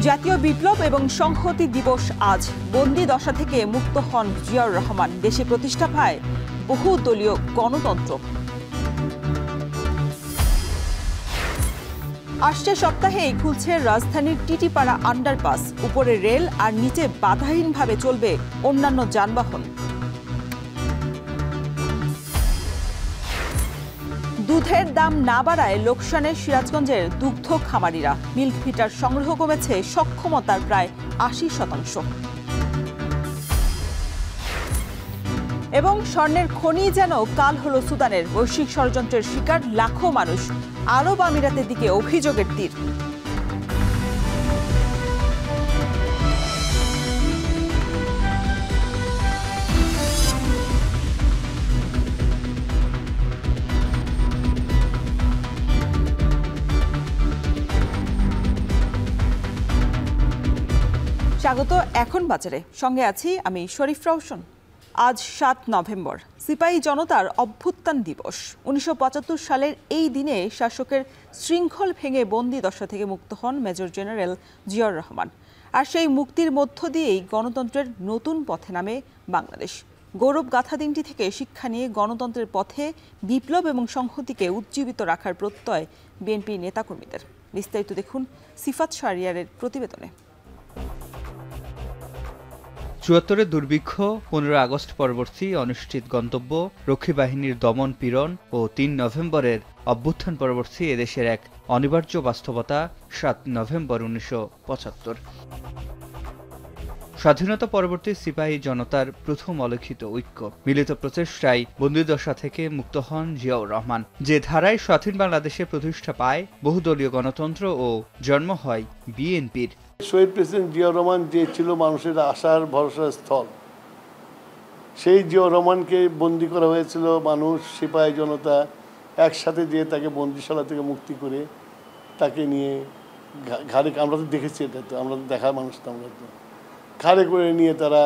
জাতীয় বিপ্লব এবং সংহতি দিবস আজ। বন্দি দশা থেকে মুক্ত হন জিয়াউর রহমান। দেশে প্রতিষ্ঠা পায় বহুদলীয় গণতন্ত্র। আসছে সপ্তাহেই খুলছে রাজধানীর টিটিপাড়া আন্ডারপাস। উপরে রেল আর নিচে বাধাহীনভাবে চলবে অন্যান্য যানবাহন। দুধের দাম না বাড়ায় লোকসানে সিরাজগঞ্জের দুগ্ধ খামারিরা। মিল্ক ভিটার সংগ্রহ কমেছে সক্ষমতার প্রায় ৮০%। এবং স্বর্ণের খনি যেন কাল হলো সুদানের। বৈশ্বিক ষড়যন্ত্রের শিকার লাখো মানুষ। আরব আমিরাতের দিকে অভিযোগের তীর। স্বাগত এখন বাজারে, সঙ্গে আছি আমি শরীফ রওশন। আজ ৭ নভেম্বর, সিপাহী জনতার অভ্যুত্থান দিবস। ১৯৭৫ সালের এই দিনে শাসকের শৃঙ্খল ভেঙে বন্দি দশা থেকে মুক্ত হন মেজর জেনারেল জিয়াউর রহমান। আর সেই মুক্তির মধ্য দিয়েই গণতন্ত্রের নতুন পথে নামে বাংলাদেশ। গৌরব গাথা দিনটি থেকে শিক্ষা নিয়ে গণতন্ত্রের পথে বিপ্লব এবং সংহতিকে উজ্জীবিত রাখার প্রত্যয় বিএনপি নেতাকর্মীদের। বিস্তারিত দেখুন সিফাত শাহরিয়ারের প্রতিবেদনে। ৭৪-এর দুর্ভিক্ষ, ১৫ আগস্ট পরবর্তী অনিশ্চিত গন্তব্য, রক্ষী বাহিনীর দমন পীড়ন ও ৩ নভেম্বরের অভ্যুত্থান পরবর্তী এদেশের এক অনিবার্য বাস্তবতা ৭ নভেম্বর ১৯৭৫। স্বাধীনতা পরবর্তী সিপাহী জনতার প্রথম অলিখিত ঐক্য, মিলিত প্রচেষ্টায় বন্দিদশা থেকে মুক্ত হন জিয়াউর রহমান। যে ধারায় স্বাধীন বাংলাদেশে প্রতিষ্ঠা পায় বহুদলীয় গণতন্ত্র ও জন্ম হয় বিএনপির। শহীদ প্রেসিডেন্ট জিয়াউর রহমান যে ছিল মানুষের আশার ভরসার স্থল, সেই জিয়াউর রহমানকে বন্দি করা হয়েছিল মানুষ, সিপাহী জনতা একসাথে দিয়ে তাকে বন্দিশালা থেকে মুক্তি করে তাকে নিয়ে ঘাড়ে, আমরা তো দেখেছি, এটা তো আমরা তো দেখার মানুষ, তো আমরা তো ঘাড়ে করে নিয়ে তারা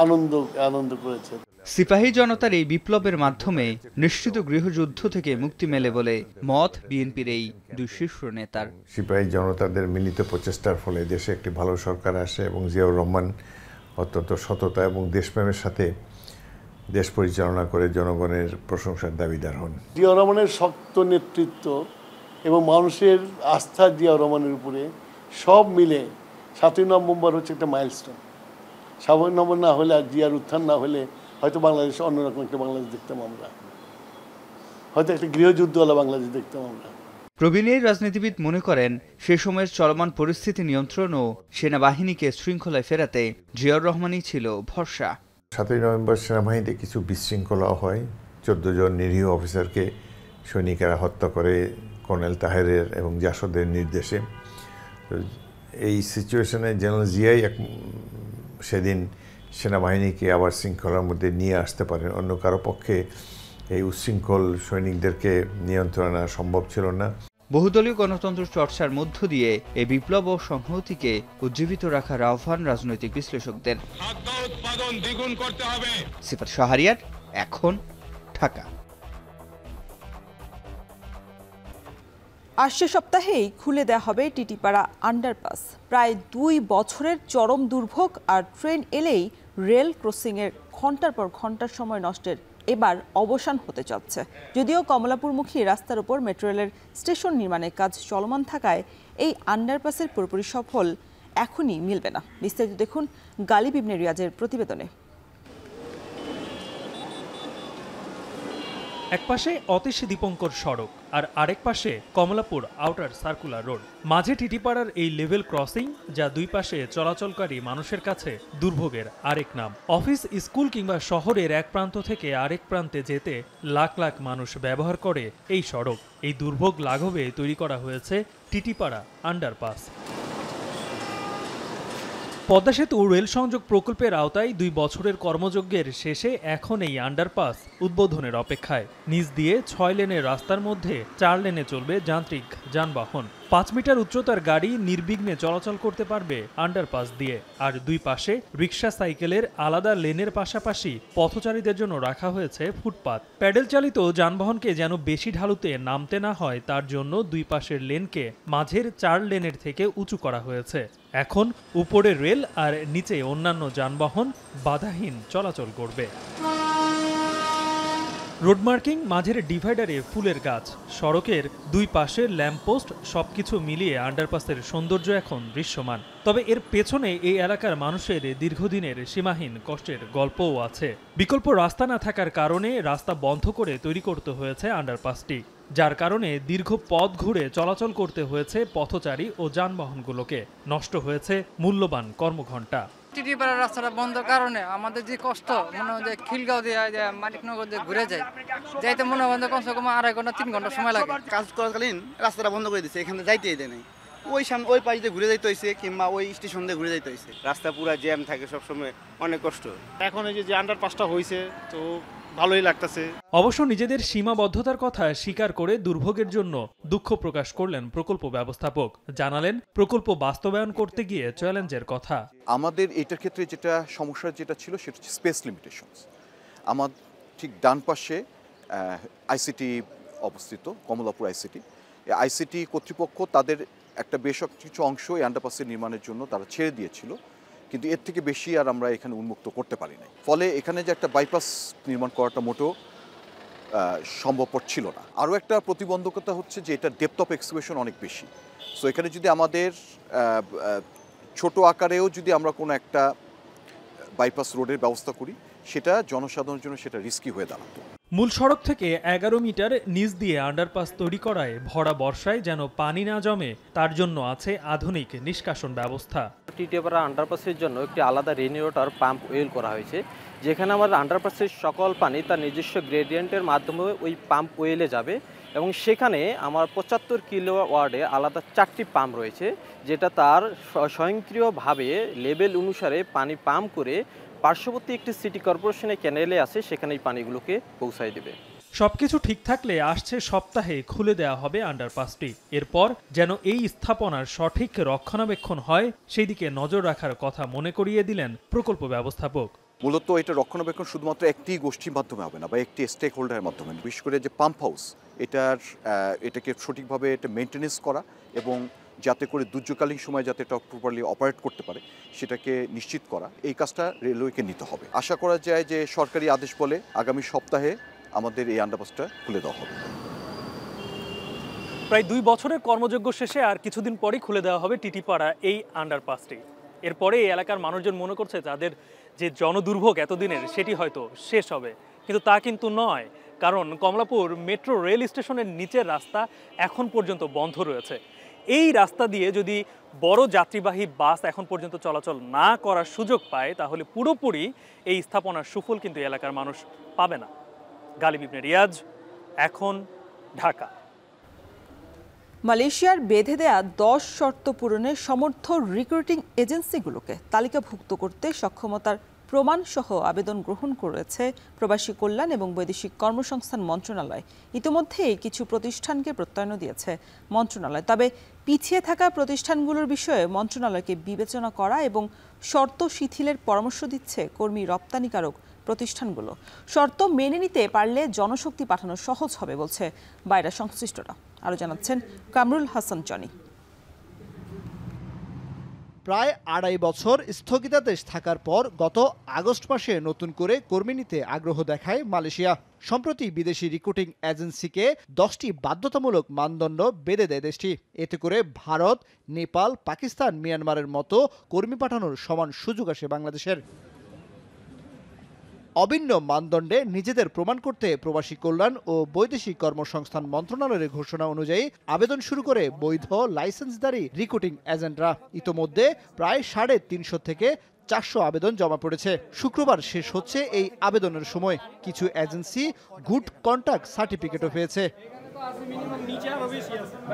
আনন্দ করেছে। সিপাহী জনতার এই বিপ্লবের মাধ্যমে নিশ্চিত গৃহযুদ্ধ থেকে মুক্তি মেলে বলে মত বিএনপির এই দুই শীর্ষ নেতার। সিপাহী জনতাদের মিলিত প্রচেষ্টার ফলে দেশে একটি ভালো সরকার আসে এবং জিয়াউর রহমান অত্যন্ত সততা এবং দেশপ্রেমের সাথে দেশ পরিচালনা করে জনগণের প্রশংসার দাবিদার হন। জিয়াউর রহমানের শক্ত নেতৃত্ব এবং মানুষের আস্থা জিয়াউর রহমানের উপরে সব মিলে ৭ই নভেম্বর হচ্ছে একটা মাইলস্টোন। ৭ই নভেম্বর না হলে, আর জিয়ার উত্থান না হলে হয়তো বাংলাদেশে অন্যরকম একটা বাংলাদেশ দেখতাম আমরা, হয়তো একটা গৃহযুদ্ধওয়ালা বাংলাদেশ দেখতাম আমরা। প্রবীণ এই রাজনীতিবিদ মনে করেন, সে সময়ের চলমান পরিস্থিতি নিয়ন্ত্রণ ও সেনাবাহিনীকে শৃঙ্খলায় ফেরাতে জিয়াউর রহমানই ছিল ভরসা। ৭ই নভেম্বর সেনাবাহিনীতে কিছু বিশৃঙ্খলা হয়। ১৪ জন নিরীহ অফিসারকে সৈনিকেরা হত্যা করে কর্নেল তাহেরের এবং জাসদের নির্দেশে। এই সিচুয়েশনে জেনারেল জিয়াই সেদিন সেনাবাহিনীকে আবার শৃঙ্খলার মধ্যে নিয়ে আসতে পারেন। অন্য কারো পক্ষে এই উচ্ছৃঙ্খল সৈনিকদেরকে নিয়ন্ত্রণ করা সম্ভব ছিল না। বহুদলীয় গণতন্ত্র চর্চার মধ্য দিয়ে এই বিপ্লব ও সংহতিকে উজ্জীবিত রাখার আহ্বান রাজনৈতিক বিশ্লেষকদের। খাদ্য উৎপাদন দ্বিগুণ করতে হবে। সিফাত শাহরিয়ার, এখন, ঢাকা। আসছে সপ্তাহেই খুলে দেওয়া হবে টিটিপাড়া আন্ডারপাস। প্রায় ২ বছরের চরম দুর্ভোগ আর ট্রেন এলেই রেল ক্রসিংয়ের ঘণ্টার পর ঘণ্টার সময় নষ্টের এবার অবসান হতে যাচ্ছে। যদিও কমলাপুরমুখী রাস্তার উপর মেট্রো রেলের স্টেশন নির্মাণের কাজ চলমান থাকায় এই আন্ডারপাসের পুরোপুরি সফল এখনই মিলবে না। বিস্তারিত দেখুন গালিব ইবনে রিয়াজের প্রতিবেদনে। এক পাশে অতীশ দীপঙ্কর সড়ক আর আরেক পাশে কমলাপুর আউটার সার্কুলার রোড, মাঝে টিটিপাড়ার এই লেভেল ক্রসিং, যা দুই পাশে চলাচলকারী মানুষের কাছে দুর্ভোগের আরেক নাম। অফিস, স্কুল কিংবা শহরের এক প্রান্ত থেকে আরেক প্রান্তে যেতে লাখ লাখ মানুষ ব্যবহার করে এই সড়ক। এই দুর্ভোগ লাঘবে তৈরি করা হয়েছে টিটিপাড়া আন্ডারপাস। পদ্মা সেতু রেল সংযোগ প্রকল্পের আওতায় ২ বছরের কর্মযজ্ঞের শেষে এখন এই আন্ডারপাস উদ্বোধনের অপেক্ষায়। নিচ দিয়ে ৬ লেনের রাস্তার মধ্যে ৪ লেনে চলবে যান্ত্রিক যানবাহন। 5 মিটার উচ্চতার গাড়ি নির্বিঘ্নে চলাচল করতে পারবে আন্ডারপাস দিয়ে। আর দুই পাশে রিক্সা সাইকেলের আলাদা লেনের পাশাপাশি পথচারীদের জন্য রাখা হয়েছে ফুটপাত। প্যাডেল চালিত যানবাহনকে যেন বেশি ঢালুতে নামতে না হয় তার জন্য দুই পাশের লেনকে মাঝের 4 লেনের থেকে উঁচু করা হয়েছে। এখন উপরে রেল আর নিচে অন্যান্য যানবাহন বাধাহীন চলাচল করবে। রোড মার্কিং, মাঝের ডিভাইডারে ফুলের গাছ, সড়কের দুই পাশে ল্যাম্পপোস্ট সবকিছু মিলিয়ে আন্ডারপাসের সৌন্দর্য এখন দৃশ্যমান। তবে এর পেছনে এই এলাকার মানুষের দীর্ঘদিনের সীমাহীন কষ্টের গল্পও আছে। বিকল্প রাস্তা না থাকার কারণে রাস্তা বন্ধ করে তৈরি করতে হয়েছে আন্ডারপাসটি, যার কারণে দীর্ঘ পথ ঘুরে চলাচল করতে হয়েছে পথচারী ও যানবাহনগুলোকে। নষ্ট হয়েছে মূল্যবান কর্মঘণ্টা। টিটিপাড়ার রাস্তাটা বন্ধের কারণে আমাদের যে কষ্ট, মনে হয় যে খিলগাঁও দিয়ে মানিকনগর দিয়ে ঘুরে যায়, যাইতে মনে হয় কমসে কম 2.5 ঘন্টা 3 ঘন্টা সময় লাগে। কাজ করাকালীন রাস্তাটা বন্ধ করে দিচ্ছে, এখানে যাইতেই দেয় নাই। ওই পাশ দিয়ে ঘুরে যাইতে হয়েছে, কিংবা ওই স্টেশন দিয়ে ঘুরে যাইতে হয়েছে। রাস্তা পুরো জ্যাম থাকে সবসময়, অনেক কষ্ট। এখন এই যে আন্ডারপাসটা হয়েছে তো ভালোই লাগতেছে। অবশ্য নিজেদের সীমাবদ্ধতার কথা স্বীকার করে দুর্ভোগের জন্য দুঃখ প্রকাশ করলেন প্রকল্প ব্যবস্থাপক। জানালেন প্রকল্প বাস্তবায়ন করতে গিয়ে চ্যালেঞ্জের কথা। আমাদের এটার ক্ষেত্রে যেটা সমস্যা যেটা ছিল সেটা হচ্ছে স্পেস লিমিটেশনস। আমার ঠিক ডান পাশে আইসিটি অবস্থিত, কমলাপুর আইসিটি। এই আইসিটি কর্তৃপক্ষ তাদের একটা বেশ কিছু অংশ এই আন্ডারপাসের নির্মাণের জন্য তারা ছেড়ে দিয়েছিল, কিন্তু এর থেকে বেশি আর আমরা এখানে উন্মুক্ত করতে পারি নাই। ফলে এখানে যে একটা বাইপাস নির্মাণ করাটা মোটেও সম্ভবপর ছিল না। আরও একটা প্রতিবন্ধকতা হচ্ছে যে এটা ডেপথ অফ এক্সকাভেশন অনেক বেশি। সো এখানে যদি আমাদের ছোট আকারেও যদি আমরা কোনো একটা বাইপাস রোডের ব্যবস্থা করি, সেটা জনসাধারণের জন্য সেটা রিস্কি হয়ে দাঁড়াতো। মূল সড়ক থেকে 11 মিটার নিচ দিয়ে আন্ডারপাস তৈরি করায় ভরা বর্ষায় যেন পানি না জমে তার জন্য আছে আধুনিক নিষ্কাশন ব্যবস্থা। টিটিপাড়া আন্ডারপাসের জন্য একটি আলাদা রেইন ওয়াটার পাম্প ওয়েল করা হয়েছে, যেখানে আমার আন্ডারপাসের সকল পানি তার নিজস্ব গ্রেডিয়েন্টের মাধ্যমে ওই পাম্প ওয়েলে যাবে এবং সেখানে আমার 75 কিলো ওয়ার্ডে আলাদা 4টি পাম্প রয়েছে, যেটা তার স্বয়ংক্রিয়ভাবে লেভেল অনুসারে পানি পাম্প করে পার্শ্ববর্তী একটি সিটি কর্পোরেশনের ক্যানেলে আছে, সেখানে এই পানিগুলোকে পৌঁছায় দেবে। সবকিছু ঠিক থাকলে আসছে সপ্তাহে খুলে দেওয়া হবে আন্ডারপাসটি। এরপর যেন এই স্থাপনার সঠিক রক্ষণাবেক্ষণ হয় সেই দিকে নজর রাখার কথা মনে করিয়ে দিলেন প্রকল্প ব্যবস্থাপক। মূলত এটা রক্ষণাবেক্ষণ শুধুমাত্র একটি গোষ্ঠীর মাধ্যমে হবে না বা একটি স্টেক হোল্ডারের মাধ্যমে। বিশেষ করে যে পাম্প হাউস, এটাকে সঠিকভাবে এটা মেনটেনেন্স করা এবং যাতে করে দুর্যোগকালীন সময় যাতে এটা প্রপারলি অপারেট করতে পারে সেটাকে নিশ্চিত করা, এই কাজটা রেলওয়েকে নিতে হবে। আশা করা যায় যে সরকারি আদেশ বলে আগামী সপ্তাহে আমাদের এই আন্ডারপাসটা খুলে দেওয়া হবে। প্রায় 2 বছরের কর্মযজ্ঞ শেষে আর কিছুদিন পরেই খুলে দেওয়া হবে টিটিপাড়া এই আন্ডারপাসটি। এরপরে এই এলাকার মানুষজন মনে করছে তাদের যে জনদুর্ভোগ এতদিনের সেটি হয়তো শেষ হবে, কিন্তু তা কিন্তু নয়। কারণ কমলাপুর মেট্রো রেল স্টেশনের নিচের রাস্তা এখন পর্যন্ত বন্ধ রয়েছে। এই রাস্তা দিয়ে যদি বড় যাত্রীবাহী বাস এখন পর্যন্ত চলাচল না করার সুযোগ পায়, তাহলে পুরোপুরি এই স্থাপনার সুফল কিন্তু এলাকার মানুষ পাবে না। গালিব ইবনে রিয়াজ, এখন, ঢাকা। মালয়েশিয়ার বেঁধে দেয়া 10 শর্ত পূরণে সমর্থ রিক্রুটিং এজেন্সিগুলোকে তালিকাভুক্ত করতে সক্ষমতার প্রমাণসহ আবেদন গ্রহণ করেছে প্রবাসী কল্যাণ এবং বৈদেশিক কর্মসংস্থান মন্ত্রণালয়। ইতিমধ্যেই কিছু প্রতিষ্ঠানকে প্রত্যয়নও দিয়েছে মন্ত্রণালয়। তবে পিছিয়ে থাকা প্রতিষ্ঠানগুলোর বিষয়ে মন্ত্রণালয়কে বিবেচনা করা এবং শর্ত শিথিলের পরামর্শ দিচ্ছে কর্মী রপ্তানিকারক প্রতিষ্ঠানগুলো। শর্ত মেনে নিতে পারলে জনশক্তি পাঠানো সহজ হবে বলছে বাইরা সংশ্লিষ্টরা। আরও জানাচ্ছেন কামরুল হাসান জনি। প্রায় 2.5 বছর স্থগিতাদেশ থাকার পর গত আগস্ট মাসে নতুন করে কর্মী নিতে আগ্রহ দেখায় মালয়েশিয়া। সম্প্রতি বিদেশি রিক্রুটিং এজেন্সিকে 10টি বাধ্যতামূলক মানদণ্ড বেঁধে দেয় দেশটি। এতে করে ভারত, নেপাল, পাকিস্তান, মিয়ানমারের মতো কর্মী পাঠানোর সমান সুযোগ আসে বাংলাদেশের। অভিন্ন মানদণ্ডে নিজেদের প্রমাণ করতে প্রবাসী কল্যাণ ও বৈদেশিক কর্মসংস্থান মন্ত্রণালয়ের ঘোষণা অনুযায়ী আবেদন শুরু করে বৈধ লাইসেন্সধারী রিক্রুটিং এজেন্টরা। ইতোমধ্যে প্রায় 350 থেকে 400 আবেদন জমা পড়েছে। শুক্রবার শেষ হচ্ছে এই আবেদনের সময়। কিছু এজেন্সি গুড কন্ট্যাক্ট সার্টিফিকেটও পেয়েছে।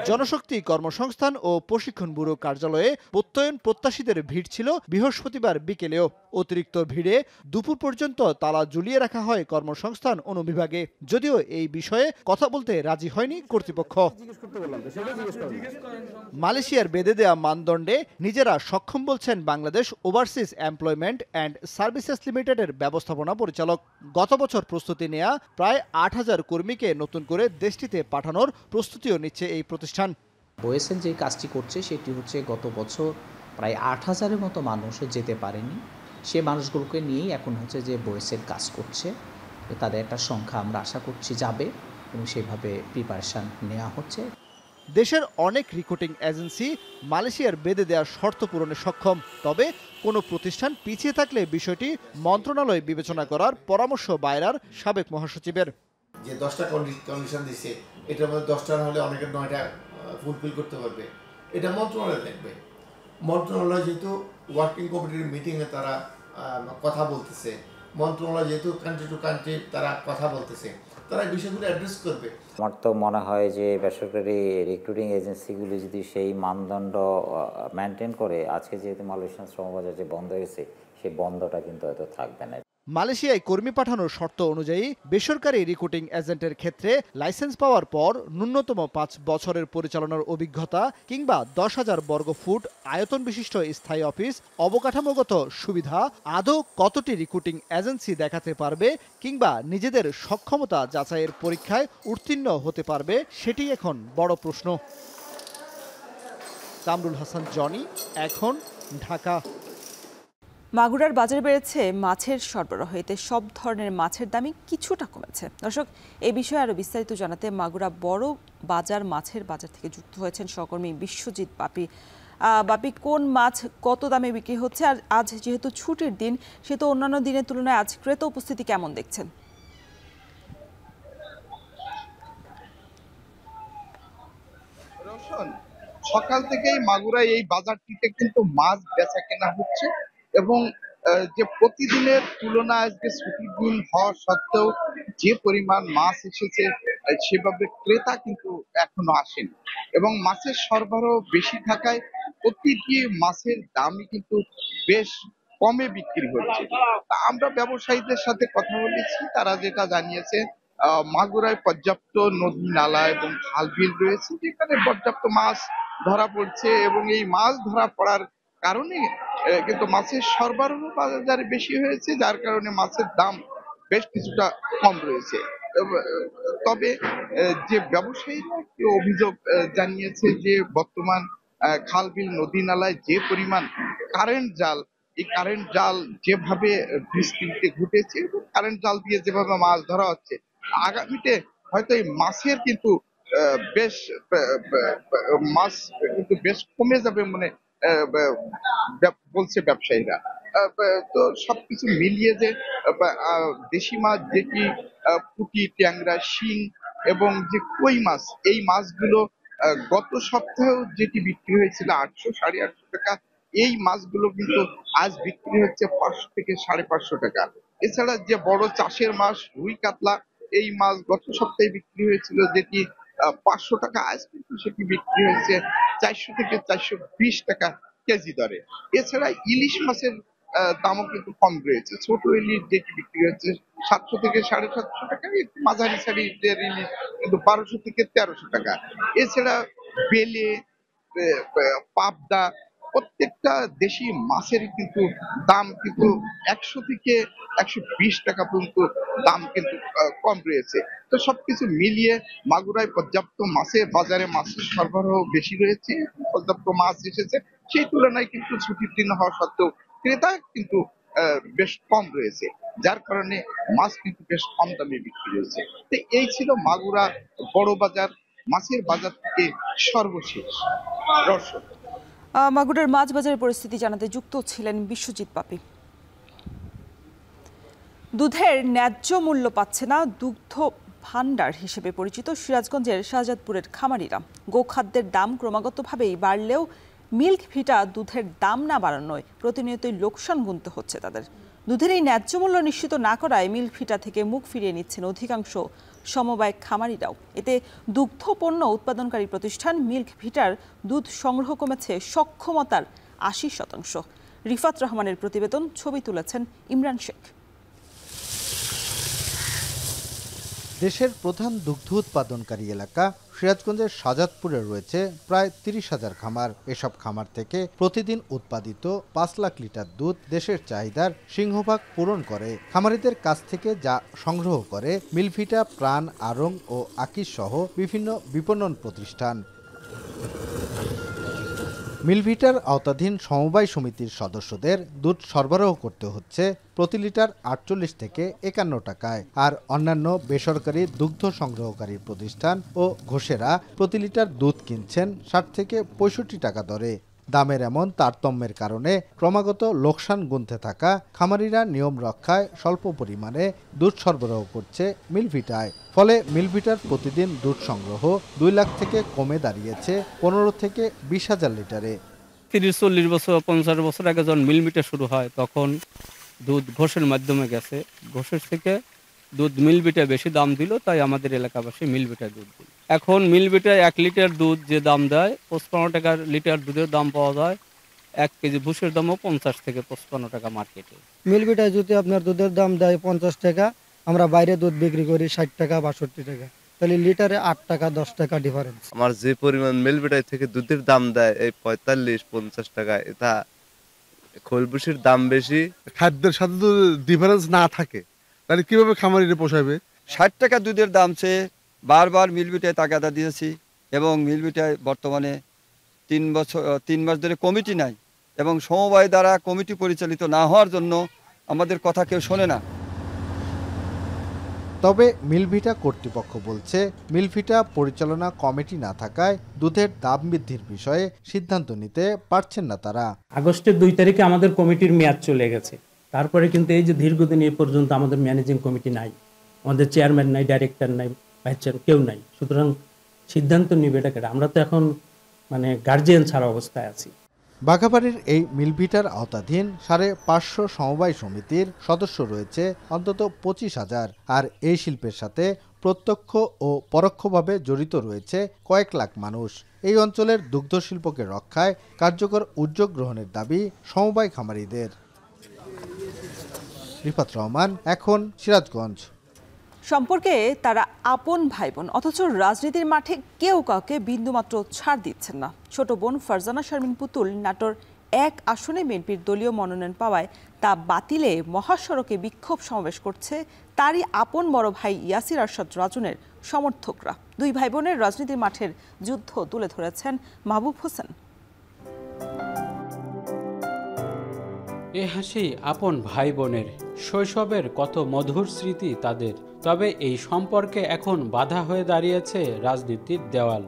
জনশক্তি কর্মসংস্থান ও প্রশিক্ষণ ব্যুরো কার্যালয়ে প্রত্যয়ন প্রত্যাশীদের ভিড় ছিল বৃহস্পতিবার বিকেলেও। অতিরিক্ত ভিড়ে দুপুর পর্যন্ত তালা ঝুলিয়ে রাখা হয় কর্মসংস্থান অনুবিভাগে, যদিও এই বিষয়ে কথা বলতে রাজি হয়নি কর্তৃপক্ষ। মালয়েশিয়ার বেঁধে দেয়া মানদণ্ডে নিজেরা সক্ষম বলছেন Bangladesh overseas employment and services লিমিটেডের ব্যবস্থাপনা পরিচালক। গত বছর প্রস্তুতি নেয়া প্রায় ৮,০০০ কর্মীকে নতুন করে দেশটিতে পাঠানোর প্রস্তুতিও নিচ্ছে এই প্রতিষ্ঠান। ওএসএল যে কাজটি করছে সেটি হচ্ছে গত বছর প্রায় ৮,০০০-এর মতো মানুষ যেতে পারেনি, সে মানুষগুলোকে নিয়েই এখন হচ্ছে যে ওএসএল কাজ করছে। তাদের একটা সংখ্যা আমরা আশা করছি যাবে এবং সেভাবে প্রিপারেশন নেওয়া হচ্ছে। দেশের অনেক রিক্রুটিং এজেন্সি মালয়েশিয়ার বেঁধে দেওয়া শর্ত পূরণে সক্ষম, তবে কোনো প্রতিষ্ঠান পিছিয়ে থাকলে বিষয়টি মন্ত্রণালয় বিবেচনা করার পরামর্শ বায়রার সাবেক মহাসচিবের। যে 10টা কন্ডিশন দিচ্ছে, এটার মধ্যে 10টা না হলে অনেকের 9টা ফুলফিল করতে পারবে, এটা মন্ত্রণালয় দেখবে। মন্ত্রণালয় যেহেতু ওয়ার্কিং কমিটির মিটিংয়ে তারা কথা বলতেছে, মন্ত্রণালয় যেহেতু কান্ট্রি টু কান্ট্রি তারা কথা বলতেছে, তারা এই বিষয়গুলো অ্যাড্রেস করবে। আমার তো মনে হয় যে বেসরকারি রিক্রুটিং এজেন্সিগুলি যদি সেই মানদণ্ড মেনটেন করে, আজকে যেহেতু মালয়েশিয়ান শ্রমবাজার যে বন্ধ হয়েছে, সেই বন্ধটা কিন্তু হয়তো থাকবে না। মালয়েশিয়ায় কর্মী পাঠানোর শর্ত অনুযায়ী বেসরকারি রিক্রুটিং এজেন্টের ক্ষেত্রে লাইসেন্স পাওয়ার পর ন্যূনতম 5 বছরের পরিচালনার অভিজ্ঞতা কিংবা 10,000 বর্গফুট আয়তন বিশিষ্ট স্থায়ী অফিস, অবকাঠামোগত সুবিধা আদৌ কতটি রিক্রুটিং এজেন্সি দেখাতে পারবে কিংবা নিজেদের সক্ষমতা যাচাইয়ের পরীক্ষায় উত্তীর্ণ হতে পারবে, সেটি এখন বড় প্রশ্ন। কামরুল হাসান জনি, এখন, ঢাকা। মাগুরার বাজারে বেড়েছে মাছের সরবরাহ, এতে সব ধরনের মাছের দামই কিছুটা কমেছে। দর্শক, এই বিষয়ে আরো বিস্তারিত জানাতে মাগুরা বড় বাজার মাছের বাজার থেকে যুক্ত হয়েছেন সহকর্মী বিশ্বজিৎ বাপি। বাপি, কোন মাছ কত দামে বিক্রি হচ্ছে, আর আজ যেহেতু ছুটির দিন, সে তো অন্যান্য দিনের তুলনায় আজ ক্রেতা উপস্থিতি কেমন দেখছেন? সকাল থেকেই মাগুরায় এই বাজারটিতে কিন্তু মাছ বেচা কেনা হচ্ছে এবং যে প্রতিদিনের তুলনায় আজকে ছুটির দিন হওয়া সত্ত্বেও যে পরিমাণ মাছ এসেছে সেভাবে ক্রেতা কিন্তু এখনো আসেনি এবং মাছের সরবরাহ বেশি থাকায় প্রতিটি মাছের দামই কিন্তু বেশ কমে বিক্রি হচ্ছে। আমরা ব্যবসায়ীদের সাথে কথা বলেছি, তারা যেটা জানিয়েছে মাগুরায় পর্যাপ্ত নদী নালা এবং খাল বিল রয়েছে, যেখানে পর্যাপ্ত মাছ ধরা পড়ছে এবং এই মাছ ধরা পড়ার কারণে কিন্তু মাছের সরবরাহ বাজারে বেশি হয়েছে, যার কারণে মাছের দাম বেশ কিছুটা কম রয়েছে। তবে যে ব্যবসায়ীরা অভিযোগ জানিয়েছে যে বর্তমান খাল বিল নদী নালায় যে পরিমাণ কারেন্ট জাল, এই কারেন্ট জাল যেভাবে বৃষ্টিতে ঘটেছে, কারেন্ট জাল দিয়ে যেভাবে মাছ ধরা হচ্ছে, আগামীতে হয়তো এই মাছের কিন্তু মাছ কিন্তু বেশ কমে যাবে মনে বলছে ব্যবসায়ীরা। তো সবকিছু মিলিয়ে যে দেশি মাছ যেটি পুঁটি, ট্যাংরা, শিং এবং যে কই মাছ, এই মাছগুলো গত সপ্তাহেও যেটি বিক্রি হয়েছিল 800-850 টাকা, এই মাছগুলো কিন্তু আজ বিক্রি হচ্ছে 500 থেকে 550 টাকা। এছাড়া যে বড় চাষের মাছ রুই কাতলা, এই মাছ গত সপ্তাহে বিক্রি হয়েছিল যেটি 500 টাকা, আজ কিন্তু সেটি বিক্রি হয়েছে 400 থেকে 420 টাকা কেজি দরে। এছাড়া ইলিশ মাছের দামও কিন্তু কম রয়েছে, ছোট ইলিশ যেটি বিক্রি হচ্ছে 700 থেকে 750 টাকা, মাঝারি সাইজের ইলিশ কিন্তু 1200 থেকে 1300 টাকা। এছাড়া বেলে, পাবদা, প্রত্যেকটা দেশি মাছের কিন্তু দাম কিন্তু 100 থেকে 120 টাকা পর্যন্ত দাম কিন্তু কম রয়েছে। তো সবকিছু মিলিয়ে মাগুরায় পর্যাপ্ত মাছের বাজারে মাছের সরবরাহ বেশি রয়েছে, পর্যাপ্ত মাছ এসেছে, সেই তুলনায় কিন্তু ছুটির দিন হওয়া সত্ত্বেও ক্রেতা কিন্তু বেশ কম রয়েছে, যার কারণে মাছ কিন্তু বেশ কম দামে বিক্রি হয়েছে। তো এই ছিল মাগুরা বড় বাজার মাছের বাজার থেকে সর্বশেষ দর্শক। মাগুরার মাছ বাজারের পরিস্থিতি জানাতে যুক্ত ছিলেন বিশ্বজিৎ বাপি। দুধের ন্যায্য মূল্য পাচ্ছে না দুগ্ধ ভান্ডার হিসেবে পরিচিত সিরাজগঞ্জের শাহজাদপুরের খামারিরা। গোখাদ্যের দাম ক্রমাগতভাবেই বাড়লেও মিল্ক ভিটা দুধের দাম না বাড়ানোয় প্রতিনিয়তই লোকসান গুনতে হচ্ছে তাদের। দুধের এই ন্যায্য মূল্য নিশ্চিত না করায় মিল্ক ভিটা থেকে মুখ ফিরিয়ে নিচ্ছেন অধিকাংশ সমবায় খামারিরাও। এতে দুগ্ধ পণ্য উৎপাদনকারী প্রতিষ্ঠান মিল্ক ভিটার দুধ সংগ্রহ কমেছে সক্ষমতার ৮০%। রিফাত রহমানের প্রতিবেদন, ছবি তুলেছেন ইমরান শেখ। দেশের প্রধান দুগ্ধ উৎপাদনকারী এলাকা সিরাজগঞ্জের শাহজাদপুরে রয়েছে প্রায় ৩০,০০০ খামার। এসব খামার থেকে প্রতিদিন উৎপাদিত ৫ লাখ লিটার দুধ দেশের চাহিদার সিংহভাগ পূরণ করে। খামারিদের কাছ থেকে যা সংগ্রহ করে মিলভিটা, প্রাণ, আড়ং ও আকিস সহ বিভিন্ন বিপণন প্রতিষ্ঠান। মিলভিটার আওতাধীন সমবায় সমিতির সদস্যদের দুধ সরবরাহ করতে হচ্ছে প্রতি লিটার ৪৮ থেকে ৫১ টাকায়, আর অন্যান্য বেসরকারি দুগ্ধ সংগ্রহকারী প্রতিষ্ঠান ও ঘোষেরা প্রতি লিটার দুধ কিনছেন ৬০ থেকে ৬৫ টাকা দরে। দামের এমন তারতম্যের কারণে ক্রমাগত লোকসান গুনতে থাকা খামারিরা নিয়ম রক্ষায় স্বল্প পরিমাণে দুধ সরবরাহ করছে মিলভিটায়। ফলে মিলভিটার প্রতিদিন দুধ সংগ্রহ ২ লাখ থেকে কমে দাঁড়িয়েছে ১৫ থেকে ২০,০০০ লিটারে। ৩০-৪০ বছর ৫০ বছর আগে যখন মিলভিটা শুরু হয় তখন দুধ ঘোষের মাধ্যমে গেছে। ঘোষের থেকে দুধ মিলভিটা বেশি দাম দিল, তাই আমাদের এলাকাবাসী মিলভিটা দুধ দিল। এখন মিলভিটায় ১ লিটার দুধ যে দাম দেয় ৫৫ টাকার লিটার দুধের দাম পাওয়া যায়। ১ কেজি ভুষের দামও ৫০ থেকে ৫৫ টাকা মার্কেটে। মিলভিটায় যদি আপনার দুধের দাম দেয় ৫০ টাকা, আমরা বাইরে দুধ বিক্রি করি ৬০ টাকা ৬২ টাকা, তাহলে লিটারে ৮ টাকা ১০ টাকা ডিফারেন্স। আমার যে পরিমাণ মিলভিটায় থেকে দুধের দাম দেয় এই ৪৫-৫০ টাকা, এটা খোলবুসির দাম বেশি। খাদ্যের সাথে তো ডিফারেন্স না থাকে তাহলে কিভাবে খামারিরা পোষাবে? ৬০ টাকা দুধের দাম চেয়ে বারবার মিলভিটায় তাগাদা দিয়েছি এবং মিলভিটায় বর্তমানে ৩ মাস ধরে কমিটি নাই এবং সমবায় দ্বারা কমিটি পরিচালিত না হওয়ার জন্য আমাদের কথা কেউ শোনে না। তবে মিলভিটা কর্তৃপক্ষ বলছে মিলভিটা পরিচালনা কমিটি না থাকায় দুধের দাম বৃদ্ধির বিষয়ে সিদ্ধান্ত নিতে পারছেন না তারা। আগস্টের ২ তারিখে আমাদের কমিটির মেয়াদ চলে গেছে, তারপরে কিন্তু এই যে দীর্ঘদিন এই পর্যন্ত আমাদের ম্যানেজিং কমিটি নাই, আমাদের চেয়ারম্যান নাই, ডাইরেক্টর নাই, ভাইস চেয়ারম্যান কেউ নাই। সুতরাং সিদ্ধান্ত নিবে এটা কেটে, আমরা তো এখন গার্জিয়ান ছাড়া অবস্থায় আছি। বাঘাবাড়ির এই মিলভিটার আওতাধীন ৫৫০ সমবায় সমিতির সদস্য রয়েছে অন্তত ২৫,০০০, আর এই শিল্পের সাথে প্রত্যক্ষ ও পরোক্ষভাবে জড়িত রয়েছে কয়েক লাখ মানুষ। এই অঞ্চলের দুগ্ধ শিল্পকে রক্ষায় কার্যকর উদ্যোগ গ্রহণের দাবি সমবায় খামারিদের। রিফাত রহমান, এখন সিরাজগঞ্জ। সম্পর্কে তারা আপন ভাই বোন, অথচ রাজনীতির মাঠে কেউ কাউকে বিন্দুমাত্র ছাড় দিচ্ছেন না। ছোট বোন ফারজানা শারমিন পুতুল নাটোর ১ আসনে বিএনপির দলীয় মনোনয়ন পাওয়ায় তা বাতিলে মহাসড়কে বিক্ষোভ সমাবেশ করছে তারই আপন বড় ভাই ইয়াসির আরশাদ রাজনের সমর্থকরা। দুই ভাই বোনের রাজনীতির মাঠের যুদ্ধ তুলে ধরেছেন মাহবুব হোসেন। এ হাসি আপন ভাই বোনের, শৈশবের কত মধুর স্মৃতি তাদের। তবে এই সম্পর্কে এখন বাধা হয়ে দাঁড়িয়েছে রাজনীতির দেওয়াল।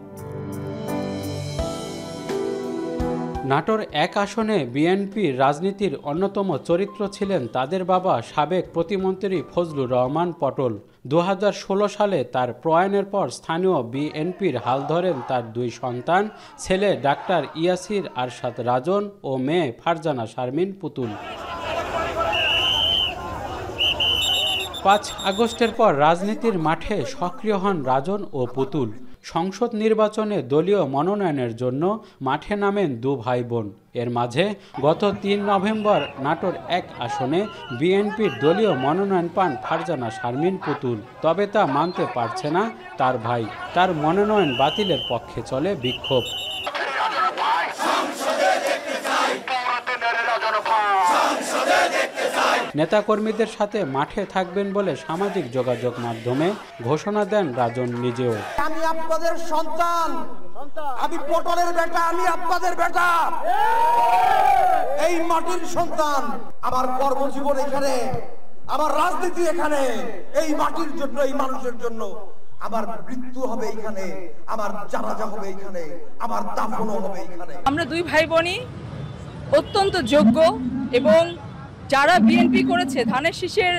নাটোর ১ আসনে বিএনপির রাজনীতির অন্যতম চরিত্র ছিলেন তাদের বাবা সাবেক প্রতিমন্ত্রী ফজলুর রহমান পটল। ২০১৬ সালে তার প্রয়াণের পর স্থানীয় বিএনপির হাল ধরেন তার ২ সন্তান, ছেলে ডাক্তার ইয়াসির আরশাদ রাজন ও মেয়ে ফারজানা শারমিন পুতুল। ৫ আগস্টের পর রাজনীতির মাঠে সক্রিয় হন রাজন ও পুতুল। সংসদ নির্বাচনে দলীয় মনোনয়নের জন্য মাঠে নামেন দু ভাই বোন। এর মাঝে গত ৩ নভেম্বর নাটোর ১ আসনে বিএনপির দলীয় মনোনয়ন পান ফারজানা শারমিন পুতুল। তবে তা মানতে পারছে না তার ভাই। তার মনোনয়ন বাতিলের পক্ষে চলে বিক্ষোভ। নেতাকর্মীদের সাথে মাঠে থাকবেন বলে সামাজিক যোগাযোগ মাধ্যমে ঘোষণা দেন রাজন নিজেও। আমি আপনাদের সন্তান, আমি পটলের বেটা, আমি আপনাদের বেটা, এই মাটির সন্তান। আমার কর্মজীবন এখানে, আমার রাজনীতি এখানে, এই মাটির জন্য, এই মানুষের জন্য। আমার মৃত্যু হবে এখানে, আমার জানাজা হবে এখানে, আমার দাফনও হবে এখানে। আমরা দুই ভাই বোনই অত্যন্ত যোগ্য এবং যারা বিএনপি করেছে ধানের শীষের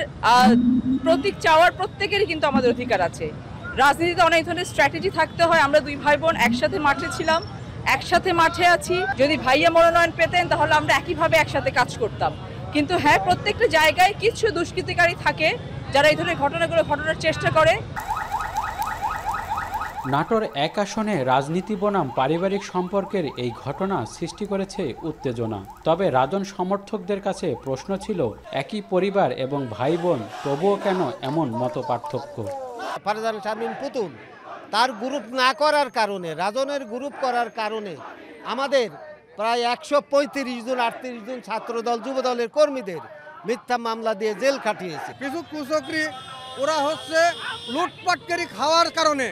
প্রতীক চাওয়ার প্রত্যেকেরই কিন্তু আমাদের অধিকার আছে। রাজনীতিতে অনেক ধরনের স্ট্র্যাটেজি থাকতে হয়। আমরা দুই ভাই বোন একসাথে মাঠে ছিলাম, একসাথে মাঠে আছি। যদি ভাইয়া মনোনয়ন পেতেন তাহলে আমরা একইভাবে একসাথে কাজ করতাম। কিন্তু হ্যাঁ, প্রত্যেকটা জায়গায় কিছু দুষ্কৃতিকারী থাকে যারা এই ধরনের ঘটনাগুলো ঘটানোর চেষ্টা করে। নাটোর ১ আসনে রাজনীতি বনাম পারিবারিক সম্পর্কের এই ঘটনা সৃষ্টি করেছে উত্তেজনা। তবে রাজন সমর্থকদের কাছে প্রশ্ন ছিল, একই পরিবার এবং ভাই বোন, তবুও কেন এমন মতপার্থক্য? ফারজান শামীম পুতুল তার গ্রুপ না করার কারণে, রাজনের গ্রুপ করার কারণে আমাদের প্রায় 135 জন 38 জন ছাত্রদল যুবদলের কর্মীদের মিথ্যা মামলা দিয়ে জেল খাটিয়েছে। কিছু কুচক্রী ওরা হচ্ছে লুটপাটকারী খাওয়ার কারণে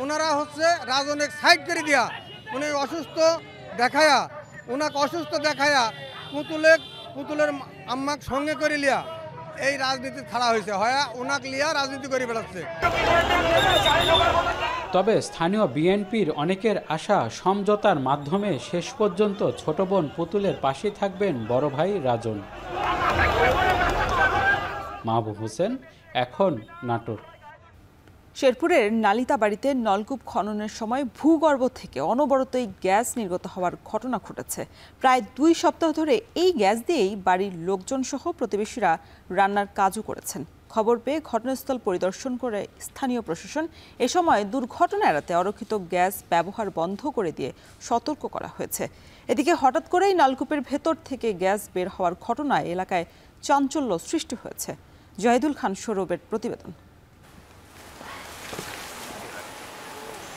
ওনারা হচ্ছে রাজনের সাইড করে দিয়া উনি অসুস্থ দেখায়া ওনাকে অসুস্থ দেখায়া পুতুলের আম্মাক সঙ্গে করে লিয়া এই রাজনীতি ছাড়া হয়েছে, হয় ওনাকে লিয়া রাজনীতি করে বেড়াচ্ছে। তবে স্থানীয় বিএনপির অনেকের আশা, সমঝোতার মাধ্যমে শেষ পর্যন্ত ছোট বোন পুতুলের পাশে থাকবেন বড় ভাই রাজন। মাহবুব হোসেন, এখন নাটোর। শেরপুরের নালিতাবাড়িতে নলকূপ খননের সময় ভূগর্ভ থেকে অনবরতই গ্যাস নির্গত হওয়ার ঘটনা ঘটেছে। প্রায় 2 সপ্তাহ ধরে এই গ্যাস দিয়েই বাড়ির লোকজন সহ প্রতিবেশীরা রান্নার কাজও করেছেন। খবর পেয়ে ঘটনাস্থল পরিদর্শন করে স্থানীয় প্রশাসন এ সময় দুর্ঘটনা এড়াতে অরক্ষিত গ্যাস ব্যবহার বন্ধ করে দিয়ে সতর্ক করা হয়েছে। এদিকে হঠাৎ করেই নলকূপের ভেতর থেকে গ্যাস বের হওয়ার ঘটনায় এলাকায় চাঞ্চল্য সৃষ্টি হয়েছে। জাহিদুল খান সৌরভের প্রতিবেদন।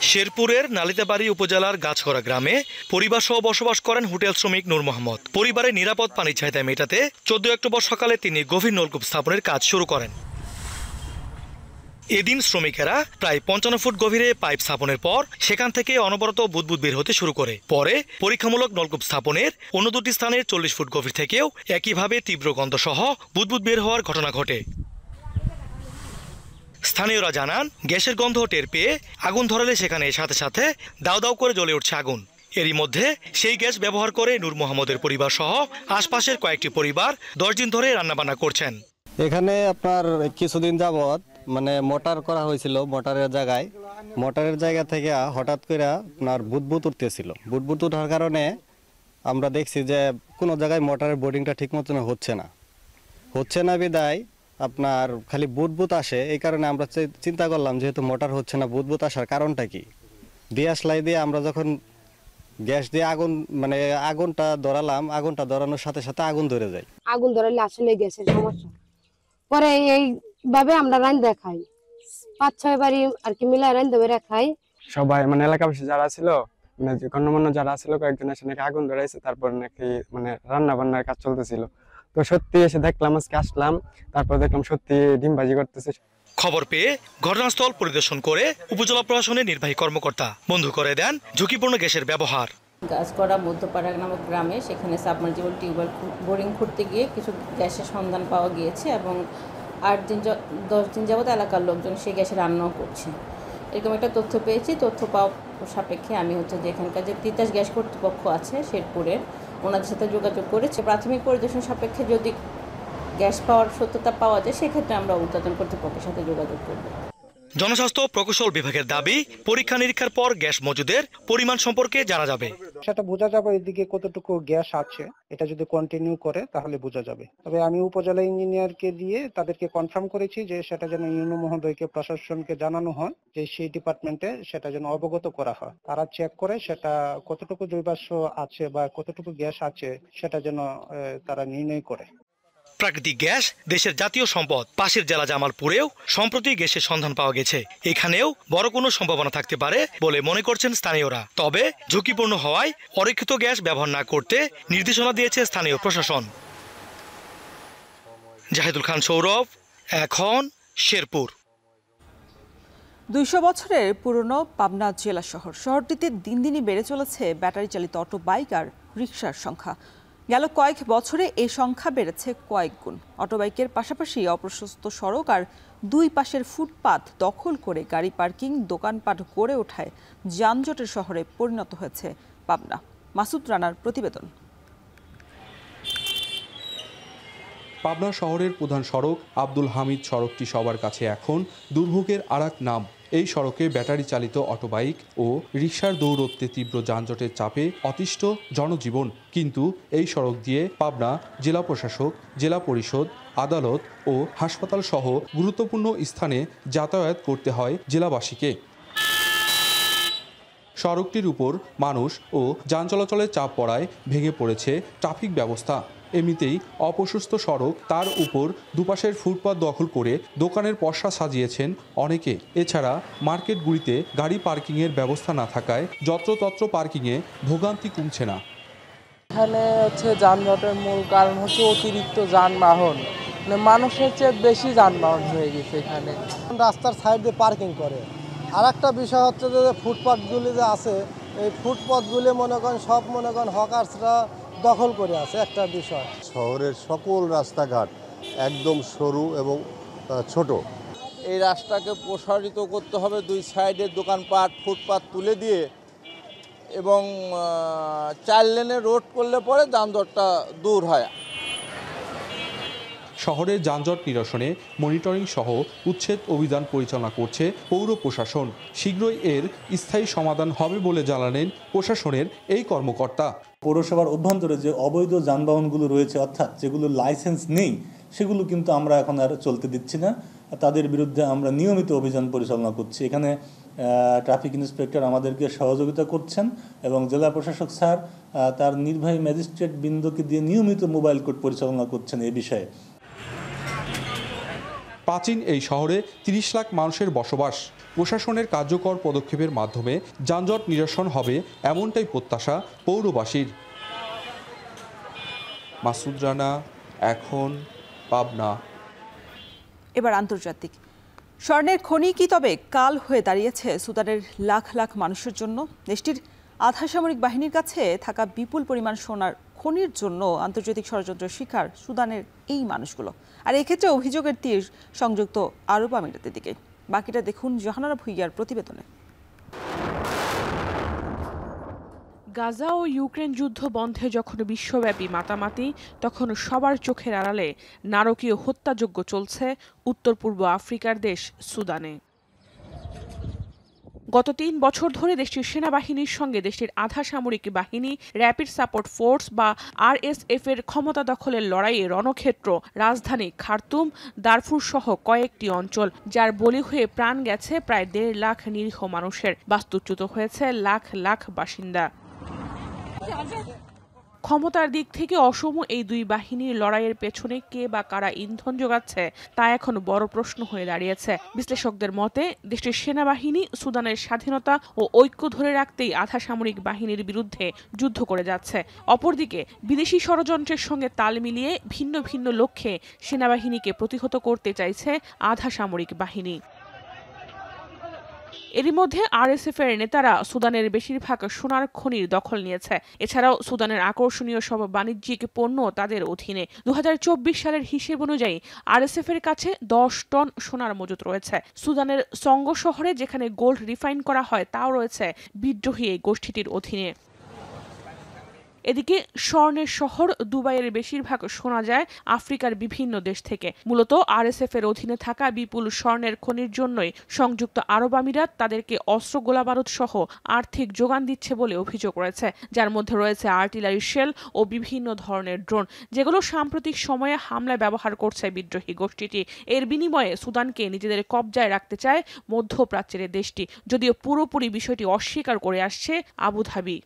শেরপুরের নালিতাবাড়ি উপজেলার গাছখরা গ্রামে পরিবার সহ বসবাস করেন হোটেল শ্রমিক নূর মোহাম্মদ। পরিবারের নিরাপদ পানির চাহিদা মেটাতে 14 অক্টোবর সকালে তিনি গভীর নলকূপ স্থাপনের কাজ শুরু করেন। এদিন শ্রমিকেরা প্রায় 55 ফুট গভীরে পাইপ স্থাপনের পর সেখান থেকে অনবরত বুদবুদ বের হতে শুরু করে। পরে পরীক্ষামূলক নলকূপ স্থাপনের অন্য 2টি স্থানের 40 ফুট গভীর থেকেও একইভাবে তীব্র গন্ধ সহ বুদবুদ বের হওয়ার ঘটনা ঘটে। স্থানীয়রা জানান, গ্যাসের গন্ধ টের পেয়ে আগুন ধরালে সেখানে সাথে সাথে দাউ দাউ করে জ্বলে উঠছে আগুন। এরই মধ্যে সেই গ্যাস ব্যবহার করে নূর মোহাম্মদের পরিবার সহ আশপাশের কয়েকটি পরিবার 10 দিন ধরে রান্নাবান্না করছেন। এখানে আপনার কিছুদিন যাবৎ মোটর করা হয়েছিল, মোটরের জায়গা থেকে হঠাৎ করে আপনার বুদবুদ উঠতেছিল। বুদবুদ ওঠার কারণে আমরা দেখছি যে কোনো জায়গায় মোটরের বোর্ডিংটা ঠিক মতন হচ্ছে না বিদায় আপনার খালি বুদবুদ আসে। এই কারণে আমরা চিন্তা করলাম যেহেতু মোটর হচ্ছে না, বুদবুদ আসার কারণটা কি। দিয়াশলাই দিয়ে আমরা যখন গ্যাস দিয়ে আগুনটা ধরালাম, আগুনটা ধরানোর সাথে সাথে আগুন ধরে যায়। আগুন ধরালে আসলে গ্যাসের সমস্যা, পরে এইভাবে আমরা রান্না খাই, 5-6 বাড়ি আর কি মিলে রান্না করে খাই। সবাই এলাকাবাসী যারা ছিল গণ্যমান্য যারা ছিল কয়েকজন এসে নাকি আগুন ধরাইছে, তারপর নাকি রান্না বান্নার কাজ চলতেছিল। তো সত্যি এসে দেখলাম, আজকে আসলাম, তারপর দেখলাম সত্যি ডিমবাজি করতেছে। খবর পেয়ে ঘটনাস্থল পরিদর্শন করে উপজেলা প্রশাসনের নির্বাহী কর্মকর্তা বন্ধ করে দেন ঝুঁকিপূর্ণ গ্যাসের ব্যবহার। গাছকরা মধ্যপাড়া নামক গ্রামে সেখানে সাবমার্জিবল টিউবওয়েল বোরিং করতে গিয়ে কিছু গ্যাসের সন্ধান পাওয়া গিয়েছে এবং 10 দিন যাবৎ এলাকার লোকজন সেই গ্যাসে রান্নাও করছে, এরকম একটা তথ্য পেয়েছি। তথ্য পাওয়া সাপেক্ষে আমি যে এখানকার যে তিতাস গ্যাস কর্তৃপক্ষ আছে শেরপুরের, ওনাদের সাথে যোগাযোগ করেছে। প্রাথমিক পরিদর্শন সাপেক্ষে যদি গ্যাস পাওয়ার সত্যতা পাওয়া যায় সেক্ষেত্রে আমরা উৎপাদন কর্তৃপক্ষের সাথে যোগাযোগ করব। জনস্বাস্থ্য প্রকৌশল বিভাগের দাবি, পরীক্ষা নিরীক্ষার পর গ্যাস মজুদের পরিমাণ সম্পর্কে জানা যাবে। সেটা বোঝা যাবে এদিকে কতটুকু গ্যাস আছে, এটা যদি কন্টিনিউ করে তাহলে বোঝা যাবে। তবে আমি উপজেলা ইঞ্জিনিয়ারকে দিয়ে তাদেরকে কনফার্ম করেছি যে সেটা যেন ইউনো মহোদয়কে, প্রশাসনকে জানানো হয় যে সেই ডিপার্টমেন্টে সেটা যেন অবগত করা হয়। তারা চেক করে সেটা কতটুকু জৈবাশ্ম আছে বা কতটুকু গ্যাস আছে সেটা যেন তারা নির্ণয় করে। প্রাকৃতিক গ্যাস দেশের জাতীয় সম্পদ। পাশের জেলা জামালপুরেও সম্প্রতি গ্যাসের সন্ধান পাওয়া গেছে। এখানেও বড় কোনো সম্ভাবনা থাকতে পারে বলে মনে করছেন স্থানীয়রা। তবে ঝুঁকিপূর্ণ হওয়ায় অরক্ষিত গ্যাস ব্যবহার না করতে নির্দেশনা দিয়েছে স্থানীয় প্রশাসন। জাহিদুল খান সৌরভ, এখন শেরপুর। 200 বছরের পুরনো পাবনা জেলা শহরটিতে দিন দিনই বেড়ে চলেছে ব্যাটারি চালিত অটো, বাইক আর রিকশার সংখ্যা। গেল কয়েক বছরে এই সংখ্যা বেড়েছে কয়েক গুণ। অটোবাইকের পাশাপাশি অপ্রশস্ত সড়ক আর 2 পাশের ফুটপাত দখল করে গাড়ি পার্কিং, দোকানপাট গড়ে ওঠায় যানজটের শহরে পরিণত হয়েছে পাবনা। মাসুদ রানার প্রতিবেদন। পাবনা শহরের প্রধান সড়ক আব্দুল হামিদ সড়কটি সবার কাছে এখন দুর্ভোগের আরেক নাম। এই সড়কে ব্যাটারি চালিত অটোবাইক ও রিকশার দৌরত্বে তীব্র যানজটের চাপে অতিষ্ঠ জনজীবন। কিন্তু এই সড়ক দিয়ে পাবনা জেলা প্রশাসক, জেলা পরিষদ, আদালত ও হাসপাতাল সহ গুরুত্বপূর্ণ স্থানে যাতায়াত করতে হয় জেলাবাসীকে। সড়কটির উপর মানুষ ও যান চলাচলের চাপ পড়ায় ভেঙে পড়েছে ট্রাফিক ব্যবস্থা। এমনিতেই অপ্রশস্ত সড়ক, তার উপর দুপাশের ফুটপাত দখল করে দোকানের পসরা সাজিয়েছেন অনেকে। এছাড়া মার্কেটগুলিতে গাড়ি পার্কিংয়ের ব্যবস্থা না থাকায় যত্রতত্র পার্কিংয়ে ভোগান্তি কমছে না। এখানে যানজটের মূল কারণ হচ্ছে অতিরিক্ত যানবাহন, মানুষের চেয়ে বেশি যানবাহন হয়ে গেছে এখানে। রাস্তার সাইড দিয়ে পার্কিং করে। আর একটা বিষয় হচ্ছে যে ফুটপাথগুলি যে আছে, এই ফুটপাথগুলি সব হকার্সরা দখল করে আছে একটা বিষয়। শহরের সকল রাস্তাঘাট একদম সরু এবং ছোট। এই রাস্তাকে প্রসারিত করতে হবে, দুই সাইডের দোকানপাট ফুটপাত তুলে দিয়ে এবং 4 লেনে রোড করলে পরে যানজটটা দূর হয়। শহরের যানজট নিরসনে মনিটরিং সহ উচ্ছেদ অভিযান পরিচালনা করছে পৌর প্রশাসন। শীঘ্রই এর স্থায়ী সমাধান হবে বলে জানালেন প্রশাসনের এই কর্মকর্তা। পৌরসভার অভ্যন্তরে যে অবৈধ যানবাহনগুলো রয়েছে, অর্থাৎ যেগুলো লাইসেন্স নেই, সেগুলো কিন্তু আমরা এখন আর চলতে দিচ্ছি না। তাদের বিরুদ্ধে আমরা নিয়মিত অভিযান পরিচালনা করছি। এখানে ট্রাফিক ইন্সপেক্টর আমাদেরকে সহযোগিতা করছেন এবং জেলা প্রশাসক স্যার তার নির্বাহী ম্যাজিস্ট্রেট বৃন্দকে দিয়ে নিয়মিত মোবাইল কোর্ট পরিচালনা করছেন এ বিষয়ে। প্রাচীন এই শহরে 30 লাখ মানুষের বসবাস। প্রশাসনের কার্যকর পদক্ষেপের মাধ্যমে যানজট নিরসন হবে এমনটাই প্রত্যাশা পৌরবাসীর। মাসুদ রানা, এখন, পাবনা। এবার আন্তর্জাতিক। স্বর্ণের খনি কি তবে কাল হয়ে দাঁড়িয়েছে সুদানের লাখ লাখ মানুষের জন্য? দেশটির আধা সামরিক বাহিনীর কাছে থাকা বিপুল পরিমাণ সোনার খনির জন্য আন্তর্জাতিক ষড়যন্ত্রের শিকার সুদানের এই মানুষগুলো। আর এক্ষেত্রে অভিযোগের তীর সংযুক্ত আরব আমিরাতের দিকে। বাকিটা দেখুন জাহানারা ভুইয়ার প্রতিবেদনে। গাজা ও ইউক্রেন যুদ্ধ বন্ধে যখন বিশ্বব্যাপী মাতামাতি, তখন সবার চোখের আড়ালে নারকীয় হত্যাযজ্ঞ চলছে উত্তর পূর্ব আফ্রিকার দেশ সুদানে। গত 3 বছর ধরে দেশটির সেনাবাহিনীর সঙ্গে দেশটির আধা সামরিক বাহিনী র্যাপিড সাপোর্ট ফোর্স বা RSF এর ক্ষমতা দখলের লড়াইয়ে রণক্ষেত্র রাজধানী খার্তুম, দারফুর সহ কয়েকটি অঞ্চল, যার বলি হয়ে প্রাণ গেছে প্রায় 1.5 লাখ নিরীহ মানুষের, বাস্তুচ্যুত হয়েছে লাখ লাখ বাসিন্দা। ক্ষমতার দিক থেকে অসম এই দুই বাহিনীর লড়াইয়ের পেছনে কে বা কারা ইন্ধন যোগাচ্ছে তা এখন বড় প্রশ্ন হয়ে দাঁড়িয়েছে। বিশ্লেষকদের মতে দেশটির সেনাবাহিনী সুদানের স্বাধীনতা ও ঐক্য ধরে রাখতেই আধা সামরিক বাহিনীর বিরুদ্ধে যুদ্ধ করে যাচ্ছে। অপরদিকে বিদেশি ষড়যন্ত্রের সঙ্গে তাল মিলিয়ে ভিন্ন ভিন্ন লক্ষ্যে সেনাবাহিনীকে প্রতিহত করতে চাইছে আধা সামরিক বাহিনী। এরই মধ্যে RSF এর নেতারা সুদানের বেশিরভাগ সোনার খনির দখল নিয়েছে। এছাড়াও সুদানের আকর্ষণীয় সব বাণিজ্যিক পণ্য তাদের অধীনে। 2024 সালের হিসেব অনুযায়ী RSF এর কাছে 10 টন সোনার মজুত রয়েছে। সুদানের সঙ্গ শহরে যেখানে গোল্ড রিফাইন করা হয় তাও রয়েছে বিদ্রোহী এই গোষ্ঠীটির অধীনে। এদিকে স্বর্ণের শহর দুবাইয়ের বেশিরভাগ শোনা যায় আফ্রিকার বিভিন্ন দেশ থেকে। মূলত RSF এর অধীনে থাকা বিপুল স্বর্ণের খনির জন্যই সংযুক্ত আরব আমিরাত তাদেরকে অস্ত্র গোলাবারুদ সহ আর্থিক যোগান দিচ্ছে বলে অভিযোগ রয়েছে, যার মধ্যে রয়েছে আর্টিলারি শেল ও বিভিন্ন ধরনের ড্রোন, যেগুলো সাম্প্রতিক সময়ে হামলায় ব্যবহার করছে বিদ্রোহী গোষ্ঠীটি। এর বিনিময়ে সুদানকে নিজেদের কবজায় রাখতে চায় মধ্যপ্রাচ্যের দেশটি, যদিও পুরোপুরি বিষয়টি অস্বীকার করে আসছে আবুধাবি।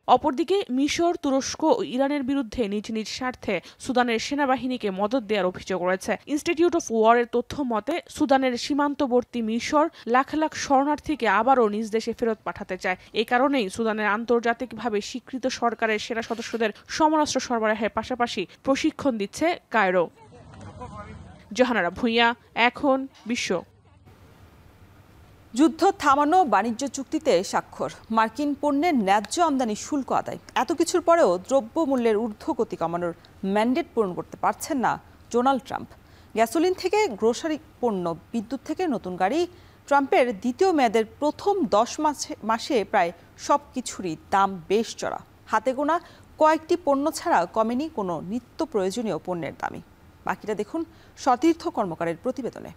অপরদিকে মিশর, তুরস্ক ও ইরানের বিরুদ্ধে নিজ নিজ স্বার্থে সুদানের সেনাবাহিনীকে মদদ দেওয়ার অভিযোগ রয়েছে। ইনস্টিটিউট অফ ওয়ারের তথ্য মতে সুদানের সীমান্তবর্তী মিশর লাখ লাখ শরণার্থীকে আবারও নিজ দেশে ফেরত পাঠাতে চায়। এই কারণেই সুদানের আন্তর্জাতিকভাবে স্বীকৃত সরকারের সেনা সদস্যদের সমরাস্ত্র সরবরাহের পাশাপাশি প্রশিক্ষণ দিচ্ছে কায়রো। জাহানারা ভুঁইয়া, এখন, বিশ্ব। যুদ্ধ থামানো, বাণিজ্য চুক্তিতে স্বাক্ষর, মার্কিন পণ্যের ন্যায্য আমদানি শুল্ক আদায়, এত কিছুর পরেও দ্রব্যমূল্যের ঊর্ধ্বগতি কমানোর ম্যান্ডেট পূরণ করতে পারছেন না ডোনাল্ড ট্রাম্প। গ্যাসোলিন থেকে গ্রোসারি পণ্য, বিদ্যুৎ থেকে নতুন গাড়ি, ট্রাম্পের দ্বিতীয় মেয়াদের প্রথম 10 মাসে প্রায় সব কিছুরই দাম বেশ চড়া। হাতে গোনা কয়েকটি পণ্য ছাড়া কমেনি কোনো নিত্য প্রয়োজনীয় পণ্যের দামই। বাকিটা দেখুন সতীর্থ কর্মকারের প্রতিবেদনে।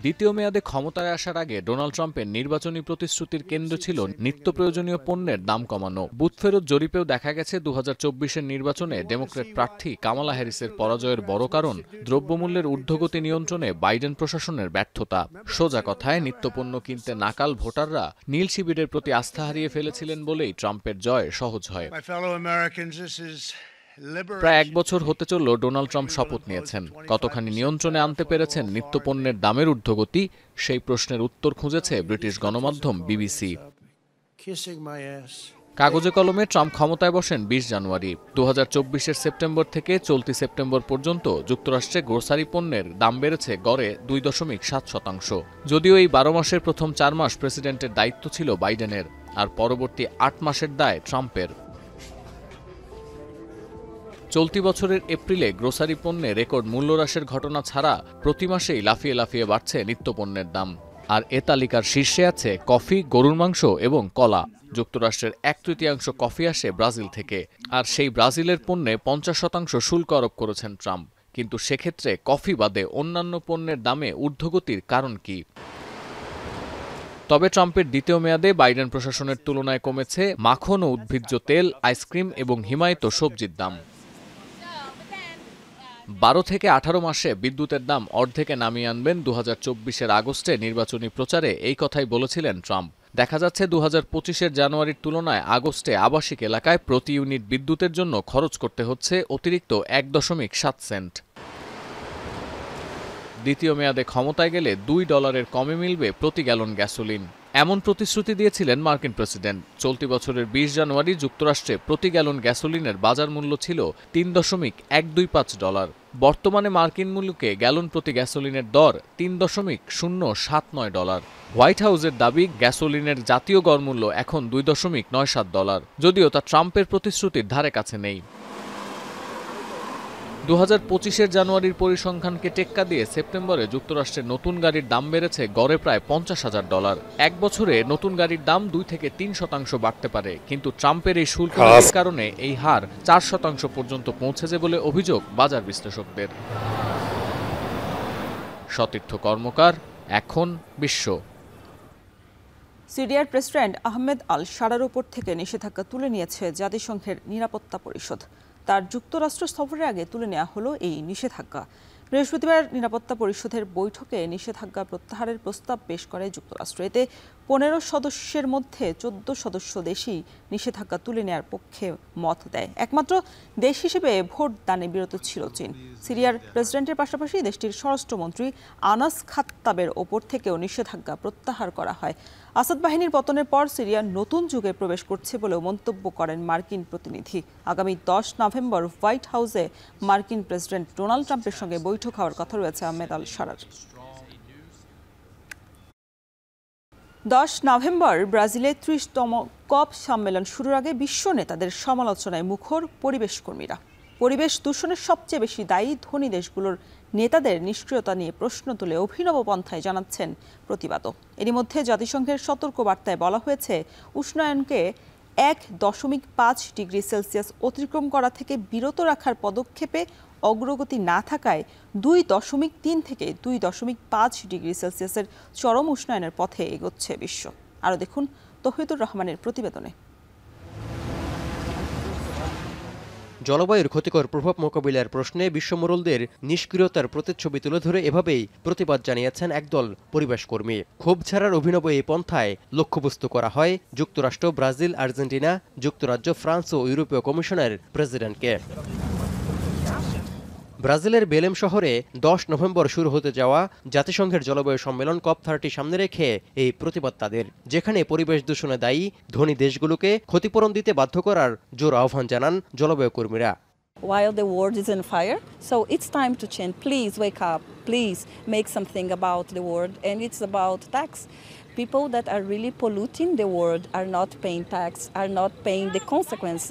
দ্বিতীয় মেয়াদে ক্ষমতায় আসার আগে ডোনাল্ড ট্রাম্পের নির্বাচনী প্রতিশ্রুতির কেন্দ্র ছিল নিত্য প্রয়োজনীয় পণ্যের দাম কমানো। বুথ ফেরত জরিপেও দেখা গেছে 2024-এর নির্বাচনে ডেমোক্র্যাট প্রার্থী কামালা হ্যারিসের পরাজয়ের বড় কারণ দ্রব্যমূল্যের ঊর্ধ্বগতি নিয়ন্ত্রণে বাইডেন প্রশাসনের ব্যর্থতা। সোজা কথায় নিত্যপণ্য কিনতে নাকাল ভোটাররা নীল শিবিরের প্রতি আস্থা হারিয়ে ফেলেছিলেন বলেই ট্রাম্পের জয় সহজ হয়। প্রায় 1 বছর হতে চলল ডোনাল্ড ট্রাম্প শপথ নিয়েছেন। কতখানি নিয়ন্ত্রণে আনতে পেরেছেন নিত্যপণ্যের দামের ঊর্ধ্বগতি, সেই প্রশ্নের উত্তর খুঁজেছে ব্রিটিশ গণমাধ্যম বিবিসি। কাগজে কলমে ট্রাম্প ক্ষমতায় বসেন 20 জানুয়ারি। 2024-এর সেপ্টেম্বর থেকে চলতি সেপ্টেম্বর পর্যন্ত যুক্তরাষ্ট্রে গ্রোসারি পণ্যের দাম বেড়েছে গড়ে 2.7%। যদিও এই 12 মাসের প্রথম 4 মাস প্রেসিডেন্টের দায়িত্ব ছিল বাইডেনের, আর পরবর্তী 8 মাসের দায় ট্রাম্পের। চলতি বছরের এপ্রিলে গ্রোসারি পণ্যে রেকর্ড মূল্যহ্রাসের ঘটনা ছাড়া প্রতি মাসেই লাফিয়ে লাফিয়ে বাড়ছে নিত্যপণ্যের দাম। আর এ তালিকার শীর্ষে আছে কফি, গরুর মাংস এবং কলা। যুক্তরাষ্ট্রের 1/3 কফি আসে ব্রাজিল থেকে, আর সেই ব্রাজিলের পণ্যে 50% শুল্ক আরোপ করেছেন ট্রাম্প। কিন্তু সেক্ষেত্রে কফি বাদে অন্যান্য পণ্যের দামে ঊর্ধ্বগতির কারণ কি? তবে ট্রাম্পের দ্বিতীয় মেয়াদে বাইডেন প্রশাসনের তুলনায় কমেছে মাখন ও উদ্ভিজ্জ তেল, আইসক্রিম এবং হিমায়িত সবজির দাম। 12 থেকে 18 মাসে বিদ্যুতের দাম অর্ধেকে নামিয়ে আনবেন 2024-এর আগস্টে নির্বাচনী প্রচারে এই কথাই বলেছিলেন ট্রাম্প। দেখা যাচ্ছে 2025-এর জানুয়ারির তুলনায় আগস্টে আবাসিক এলাকায় প্রতি ইউনিট বিদ্যুতের জন্য খরচ করতে হচ্ছে অতিরিক্ত 1.7 সেন্ট। দ্বিতীয় মেয়াদে ক্ষমতায় গেলে $2 কমে মিলবে প্রতি গ্যালন গ্যাসোলিন, এমন প্রতিশ্রুতি দিয়েছিলেন মার্কিন প্রেসিডেন্ট। চলতি বছরের 20 জানুয়ারি যুক্তরাষ্ট্রে প্রতি গ্যালন গ্যাসোলিনের বাজার মূল্য ছিল $3.125। বর্তমানে মার্কিন মূল্যকে গ্যালন প্রতি গ্যাসোলিনের দর $3.079। হোয়াইট হাউসের দাবি গ্যাসোলিনের জাতীয় গড় মূল্য এখন $2.97, যদিও তা ট্রাম্পের প্রতিশ্রুতির ধারে কাছে নেই। 2025-এর জানুয়ারির পরিসংখ্যানকে টেক্কা দিয়ে সেপ্টেম্বরে যুক্তরাষ্ট্রের নতুন গাড়ির দাম বেড়েছে গড়ে প্রায় $50,000। 1 বছরে নতুন গাড়ির দাম 2 থেকে 3% বাড়তে পারে, কিন্তু ট্রাম্পের এই শুল্ক নীতির কারণে এই হার 4% পর্যন্ত পৌঁছেছে বলে অভিযোগ বাজার বিশ্লেষকদের। সতীর্থ কর্মকার, এখন বিশ্ব। সিরিয়ার প্রেসিডেন্ট আহমেদ আল শারার উপর থেকে নিষেধাজ্ঞা তুলে নিয়েছে জাতিসংঘের নিরাপত্তা পরিষদ। তার যুক্তরাষ্ট্র সফরের আগে তুলে নেওয়া হলো এই নিষেধাজ্ঞা। বৃহস্পতিবার নিরাপত্তা পরিষদের বৈঠকে নিষেধাজ্ঞা প্রত্যাহারের প্রস্তাব পেশ করে যুক্তরাষ্ট্র। এতে 15 সদস্যের মধ্যে 14 সদস্য দেশই নিষেধাজ্ঞা তুলে নেওয়ার পক্ষে মত দেয়। একমাত্র দেশ হিসেবে ভোট দানে বিরত ছিল চীন। সিরিয়ার প্রেসিডেন্টের পাশাপাশি দেশটির স্বরাষ্ট্রমন্ত্রী আনাস খাত্তাবের ওপর থেকেও নিষেধাজ্ঞা প্রত্যাহার করা হয়। আসাদ বাহিনীর পতনের পর সিরিয়া নতুন যুগে প্রবেশ করছে বলেও মন্তব্য করেন মার্কিন প্রতিনিধি। আগামী 10 নভেম্বর হোয়াইট হাউসে মার্কিন প্রেসিডেন্ট ডোনাল্ড ট্রাম্পের সঙ্গে বৈঠক হওয়ার কথা রয়েছে আহমেদ আল শারার। 10 নভেম্বর ব্রাজিলে 30তম কপ সম্মেলন শুরুর আগে বিশ্ব নেতাদের সমালোচনায় মুখর পরিবেশ কর্মীরা। পরিবেশ দূষণের সবচেয়ে বেশি দায়ী ধনী দেশগুলোর নেতাদের নিষ্ক্রিয়তা নিয়ে প্রশ্ন তুলে অভিনব পন্থায় জানাচ্ছেন প্রতিবাদও। এরই মধ্যে জাতিসংঘের সতর্ক বার্তায় বলা হয়েছে, উষ্ণায়নকে 1.5 ডিগ্রি সেলসিয়াস অতিক্রম করা থেকে বিরত রাখার পদক্ষেপে অগ্রগতি না থাকায় 2.3 থেকে 2.5 ডিগ্রি সেলসিয়াসের চরম উষ্ণায়নের পথে এগোচ্ছে বিশ্ব। আরও দেখুন তৌহিদুর রহমানের প্রতিবেদনে। জলবায়ুর ক্ষতিকর প্রভাব মোকাবিলার প্রশ্নে বিশ্বমোড়লদের নিষ্ক্রিয়তার প্রতিচ্ছবি তুলে ধরে এভাবেই প্রতিবাদ জানিয়েছেন একদল পরিবেশকর্মী। ক্ষোভ ছাড়ার অভিনব এই পন্থায় লক্ষ্যবস্তু করা হয় যুক্তরাষ্ট্র, ব্রাজিল, আর্জেন্টিনা, যুক্তরাজ্য, ফ্রান্স ও ইউরোপীয় কমিশনের প্রেসিডেন্টকে। ব্রাজিলের বেলেম শহরে 10 নভেম্বর শুরু হতে যাওয়া জাতিসংঘের জলবায়ু সম্মেলন COP30 সামনে রেখে এই প্রতিবাদ তাদের, যেখানে পরিবেশ দূষণে দায়ী ধনী দেশগুলোকে ক্ষতিপূরণ দিতে বাধ্য করার জোর আহ্বান জানান জলবায়ু কর্মীরা। While the world is on fire, so it's time to change. Please wake up. Please make something about the world, and it's about tax. People that are really polluting the world are not paying tax, are not paying the consequence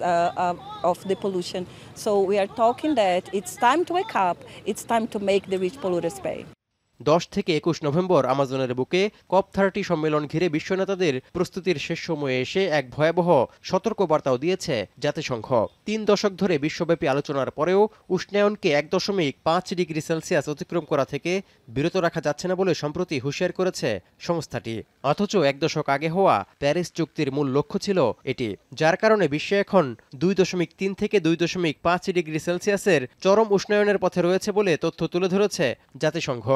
of the pollution. So we are talking that it's time to wake up. It's time to make the rich polluters pay. 10 থেকে 21 November আমাজনের বুকে COP30 সম্মেলন ঘিরে বিশ্ব নেতাদের প্রস্তুতির শেষ সময়ে এসে এক ভয়াবহ সতর্কবার্তাও দিয়েছে জাতিসংঘ। 3 দশক ধরে বিশ্বব্যাপী আলোচনার পরেও উষ্ণায়নকে 1.5 ডিগ্রি সেলসিয়াস অতিক্রম করা থেকে বিরত রাখা যাচ্ছে না বলে সম্প্রতি হুঁশিয়ার করেছে সংস্থাটি। অথচ 1 দশক আগে হওয়া প্যারিস চুক্তির মূল লক্ষ্য ছিল এটি, যার কারণে বিশ্বে এখন 2.3 থেকে 2.5 ডিগ্রি সেলসিয়াসের চরম উষ্ণায়নের পথে রয়েছে বলে তথ্য তুলে ধরেছে জাতিসংঘ।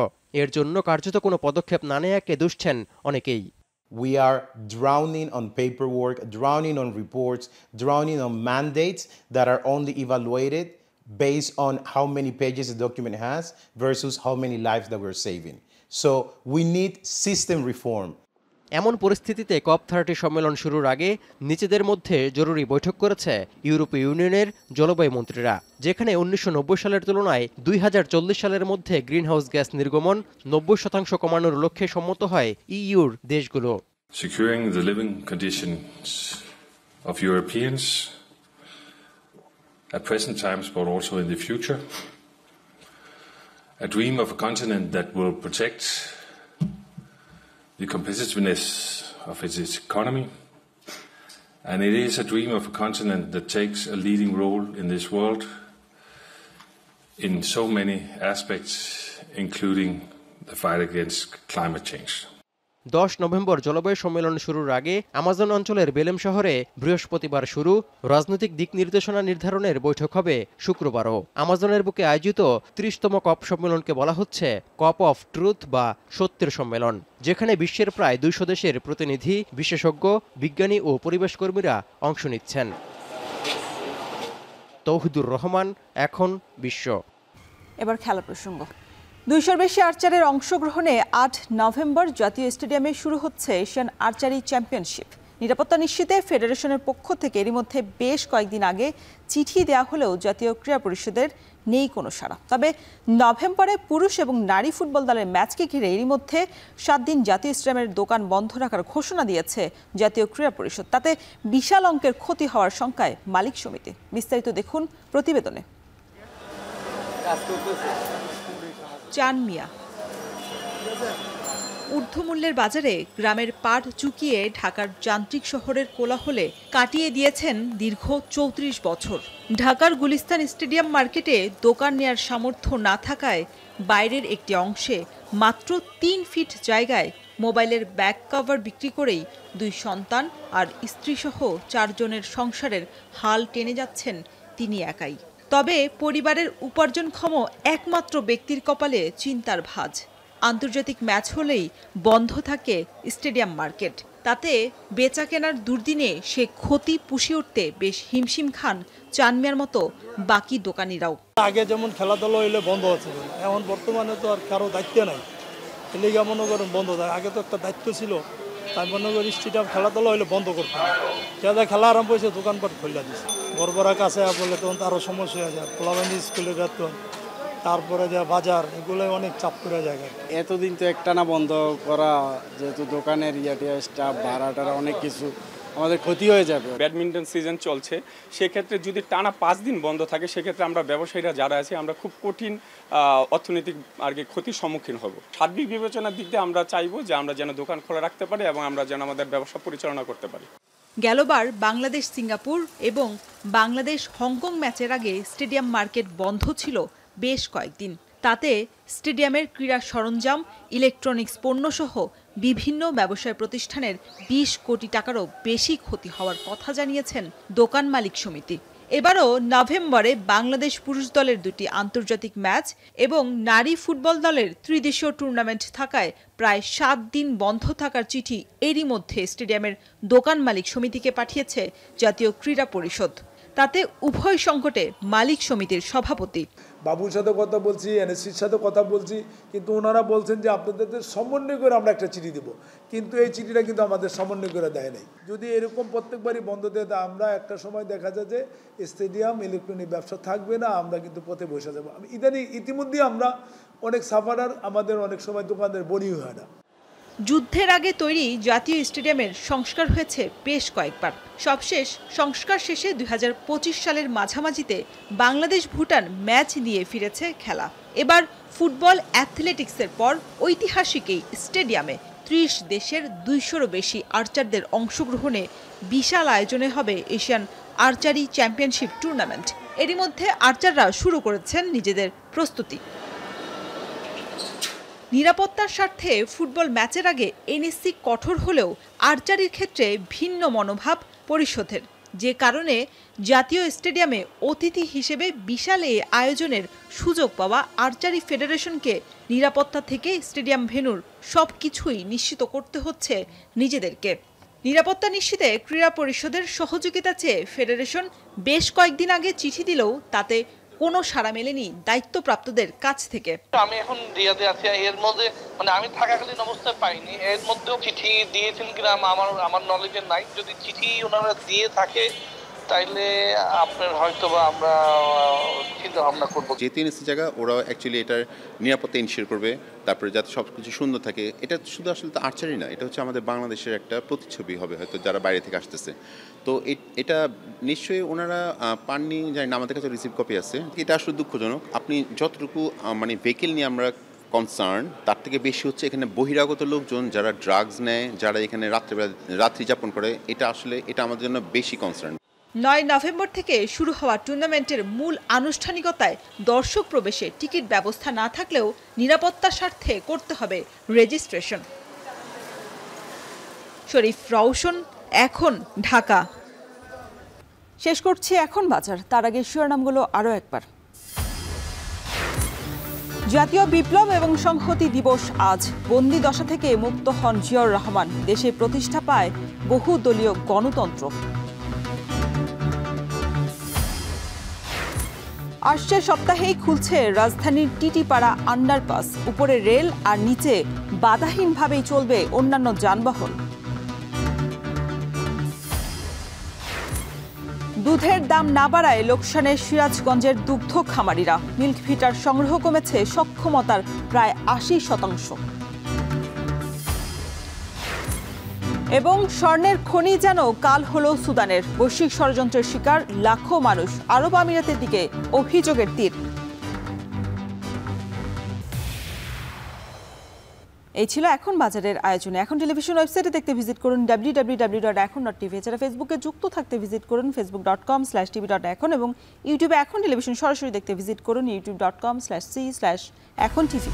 এর জন্য কার্যত কোনো পদক্ষেপ না নেয়াকে দুষছেন অনেকেই। We are drowning on paperwork, drowning on reports, drowning on mandates that are only evaluated based on how many pages the document has versus how many lives that we're saving. So we need system reform. এমন পরিস্থিতিতে COP30 সম্মেলন শুরুর আগে নিজেদের মধ্যে জরুরি বৈঠক করেছে ইউরোপীয় ইউনিয়নের জলবায়ু মন্ত্রীরা, যেখানে 1990 সালের তুলনায় 2040 সালের মধ্যে গ্রিনহাউস গ্যাস নির্গমন 90% কমানোর লক্ষ্যে সম্মত হয় ইইউর দেশগুলো। Securing the living conditions of Europeans at present times but also in the future. A dream of a continent that will protect the competitiveness of its economy, and it is a dream of a continent that takes a leading role in this world in so many aspects, including the fight against climate change. 10 November জলবায়ু সম্মেলন শুরুর আগে Amazon অঞ্চলের Belém শহরে বৃহস্পতিবার শুরু রাজনৈতিক দিক নির্দেশনা নির্ধারণের বৈঠক হবে শুক্রবারও। আমাজনের বুকে আয়োজিত 30তম COP সম্মেলনকে বলা হচ্ছে COP অফ ট্রুথ বা সত্যের সম্মেলন, যেখানে বিশ্বের প্রায় 200 দেশের প্রতিনিধি, বিশেষজ্ঞ, বিজ্ঞানী ও পরিবেশ কর্মীরা অংশ নিচ্ছেন। তৌহিদুর রহমান, এখন বিশ্ব। এবার খেলা প্রসঙ্গ। 200-র বেশি আর্চারের অংশগ্রহণে 8 নভেম্বর জাতীয় স্টেডিয়ামে শুরু হচ্ছে এশিয়ান আর্চারি চ্যাম্পিয়নশিপ। নিরাপত্তা নিশ্চিতে ফেডারেশনের পক্ষ থেকে এরই মধ্যে বেশ কয়েকদিন আগে চিঠি দেওয়া হলেও জাতীয় ক্রীড়া পরিষদের নেই কোনো সাড়া। তবে নভেম্বরে পুরুষ এবং নারী ফুটবল দলের ম্যাচকে ঘিরে এরই মধ্যে 7 দিন জাতীয় স্টেডিয়ামের দোকান বন্ধ রাখার ঘোষণা দিয়েছে জাতীয় ক্রীড়া পরিষদ। তাতে বিশাল অঙ্কের ক্ষতি হওয়ার শঙ্কায় মালিক সমিতি। বিস্তারিত দেখুন প্রতিবেদনে। চান মিয়া ঊর্ধ্বমূল্যের বাজারে গ্রামের পাট চুকিয়ে ঢাকার যান্ত্রিক শহরের কোলাহলে কাটিয়ে দিয়েছেন দীর্ঘ 34 বছর। ঢাকার গুলিস্তান স্টেডিয়াম মার্কেটে দোকান নেয়ার সামর্থ্য না থাকায় বাইরের একটি অংশে মাত্র 3 ফিট জায়গায় মোবাইলের ব্যাক কভার বিক্রি করেই 2 সন্তান আর স্ত্রীসহ 4 জনের সংসারের হাল টেনে যাচ্ছেন তিনি একাই। তবে পরিবারের উপার্জনক্ষম একমাত্র ব্যক্তির কপালে চিন্তার ভাঁজ। আন্তর্জাতিক ম্যাচ হলেই বন্ধ থাকে স্টেডিয়াম মার্কেট। তাতে বেচা কেনার দুর্দিনে সে ক্ষতি পুষিয়ে উঠতে বেশ হিমশিম খান চানমিয়ার মতো বাকি দোকানিরাও। আগে যেমন খেলাধুলা হইলে বন্ধ হচ্ছে, এখন বর্তমানে তো আর কারো দায়িত্ব নাই, এলিগা মনে করেন বন্ধ থাকে। আগে তো একটা দায়িত্ব ছিল, তাই মনে করি স্টেডিয়াম খেলাধুলা হইলে বন্ধ করতে যাদের খেলা আরম্ভ হয়েছে দোকানপাট খুলে দিচ্ছে। বড়বড়া কাছে বলে তখন তো আরও সমস্যা হয়ে যায়, পোলাবানি স্কুলের বেতন, তারপরে যে বাজার, এগুলো অনেক চাপ করে যায়। এতদিন তো একটানা বন্ধ করা, যেহেতু দোকানের ইয়াটিয়া স্টাফ ভাড়াটা অনেক কিছু আমাদের ক্ষতি হয়ে যাবে। ব্যাডমিন্টন সিজন চলছে, সেক্ষেত্রে যদি টানা 5 দিন বন্ধ থাকে, সেক্ষেত্রে আমরা ব্যবসায়ীরা যারা আছি আমরা খুব কঠিন অর্থনৈতিক আর কি ক্ষতির সম্মুখীন হব। সার্বিক বিবেচনার দিক দিয়ে আমরা চাইবো যে আমরা যেন দোকান খোলা রাখতে পারি এবং আমরা যেন আমাদের ব্যবসা পরিচালনা করতে পারি। গেলবার বাংলাদেশ সিঙ্গাপুর এবং বাংলাদেশ হংকং ম্যাচের আগে স্টেডিয়াম মার্কেট বন্ধ ছিল বেশ কয়েকদিন। তাতে স্টেডিয়ামের ক্রীড়া সরঞ্জাম, ইলেকট্রনিক্স পণ্যসহ বিভিন্ন ব্যবসায় প্রতিষ্ঠানের 20 কোটি টাকারও বেশি ক্ষতি হওয়ার কথা জানিয়েছেন দোকান মালিক সমিতি। এবারও নভেম্বরে বাংলাদেশ পুরুষ দলের 2টি আন্তর্জাতিক ম্যাচ এবং নারী ফুটবল দলের ত্রিদেশীয় টুর্নামেন্ট থাকায় প্রায় 7 দিন বন্ধ থাকার চিঠি এরই মধ্যে স্টেডিয়ামের দোকান মালিক সমিতিকে পাঠিয়েছে জাতীয় ক্রীড়া পরিষদ। তাতে উভয় সংকটে মালিক সমিতির সভাপতি। বাবুর সাথে কথা বলছি, এনএসসির সাথে কথা বলছি, কিন্তু ওনারা বলছেন যে আপনাদের সমন্বয় করে আমরা একটা চিঠি দেব, কিন্তু এই চিঠিটা কিন্তু আমাদের সমন্বয় করে দেয় নাই। যদি এরকম প্রত্যেকবারই বন্ধ দিয়ে দেয়, আমরা একটা সময় দেখা যায় যে স্টেডিয়াম ইলেকট্রনিক ব্যবসা থাকবে না, আমরা কিন্তু পথে বসে যাবো। ইতিমধ্যে আমরা অনেক সাফারার, আমাদের অনেক সময় দোকানদের বনি হয় না। যুদ্ধের আগে তৈরি জাতীয় স্টেডিয়ামের সংস্কার হয়েছে বেশ কয়েকবার। সবশেষ সংস্কার শেষে 2025 সালের মাঝামাঝিতে বাংলাদেশ ভুটান ম্যাচ নিয়ে ফিরেছে খেলা। এবার ফুটবল অ্যাথলেটিক্সের পর ঐতিহাসিক এই স্টেডিয়ামে 30 দেশের 200-রও বেশি আর্চারদের অংশগ্রহণে বিশাল আয়োজনে হবে এশিয়ান আর্চারি চ্যাম্পিয়নশিপ টুর্নামেন্ট। এরই মধ্যে আর্চাররা শুরু করেছেন নিজেদের প্রস্তুতি। নিরাপত্তার স্বার্থে ফুটবল ম্যাচের আগে এনএসসি কঠোর হলেও আর্চারির ক্ষেত্রে ভিন্ন মনোভাব পরিষদের, যে কারণে জাতীয় স্টেডিয়ামে অতিথি হিসেবে বিশাল এই আয়োজনের সুযোগ পাওয়া আর্চারি ফেডারেশনকে নিরাপত্তা থেকে স্টেডিয়াম ভেন্যুর সবকিছুই নিশ্চিত করতে হচ্ছে নিজেদেরকে। নিরাপত্তা নিশ্চিতে ক্রীড়া পরিষদের সহযোগিতা চেয়ে ফেডারেশন বেশ কয়েকদিন আগে চিঠি দিলেও তাতে কোনো সাড়া মেলেনি দায়িত্বপ্রাপ্তদের কাছ থেকে। আমি এখন রিয়াদে আছি, এর মধ্যে আমি থাকাকালীন অবস্থায় পাইনি, এর মধ্যেও চিঠি দিয়েছেন কিনা আমার নলেজে নাই। যদি চিঠি ওনারা দিয়ে থাকে তাইলে আপনার হয়তো বা আমরা চিন্তা ভাবনা করবো। যে এনএসসি জায়গা ওরা অ্যাকচুয়ালি এটার নিরাপত্তা ইনশিওর করবে, তারপরে যাতে সব কিছু সুন্দর থাকে। এটা শুধু আসলে তো আর্চারি না, এটা হচ্ছে আমাদের বাংলাদেশের একটা প্রতিচ্ছবি হবে হয়তো যারা বাইরে থেকে আসতেছে। তো এটা নিশ্চয়ই ওনারা পাননি, জানি না, আমাদের কাছে রিসিভ কপি আছে। এটা আসলে দুঃখজনক। আপনি যতটুকু ভেহিকেল নিয়ে আমরা কনসার্ন, তার থেকে বেশি হচ্ছে এখানে বহিরাগত লোকজন যারা ড্রাগস নেয়, যারা এখানে রাত্রি যাপন করে, এটা আমাদের জন্য বেশি কনসার্ন। 9 নভেম্বর থেকে শুরু হওয়া টুর্নামেন্টের মূল আনুষ্ঠানিকতায় দর্শক প্রবেশে টিকিট ব্যবস্থা না থাকলেও নিরাপত্তার স্বার্থে করতে হবে রেজিস্ট্রেশন। শরীফ রওশন, এখন, ঢাকা। শেষ করছি এখন বাজার, তার আগে শিরোনামগুলো আরও একবার। জাতীয় বিপ্লব এবং সংহতি দিবস আজ। বন্দি দশা থেকে মুক্ত হন জিয়াউর রহমান। দেশে প্রতিষ্ঠা পায় বহুদলীয় গণতন্ত্র। আসছে সপ্তাহেই খুলছে রাজধানীর টিটিপাড়া আন্ডারপাস। উপরে রেল আর নিচে বাধাহীনভাবেই চলবে অন্যান্য যানবাহন। দুধের দাম না বাড়ায় লোকসানে সিরাজগঞ্জের দুগ্ধ খামারিরা। মিল্ক ভিটার সংগ্রহ কমেছে সক্ষমতার প্রায় 80%। এবং স্বর্ণের খনি যেন কাল হলো সুদানের। বৈশ্বিক ষড়যন্ত্রের শিকার লাখো মানুষ। আরব আমিরাতের দিকে অভিযোগের তীর। এই ছিল এখন বাজারের আয়োজনে। এখন টেলিভিশন ওয়েবসাইটে দেখতে ভিজিট করুন www.ekon.tv। এছাড়া ফেসবুকে যুক্ত থাকতে ভিজিট করুন facebook.com/tv.ekon এবং ইউটিউবে এখন টেলিভিশন সরাসরি দেখতে ভিজিট করুন youtube.com/c/ekontv।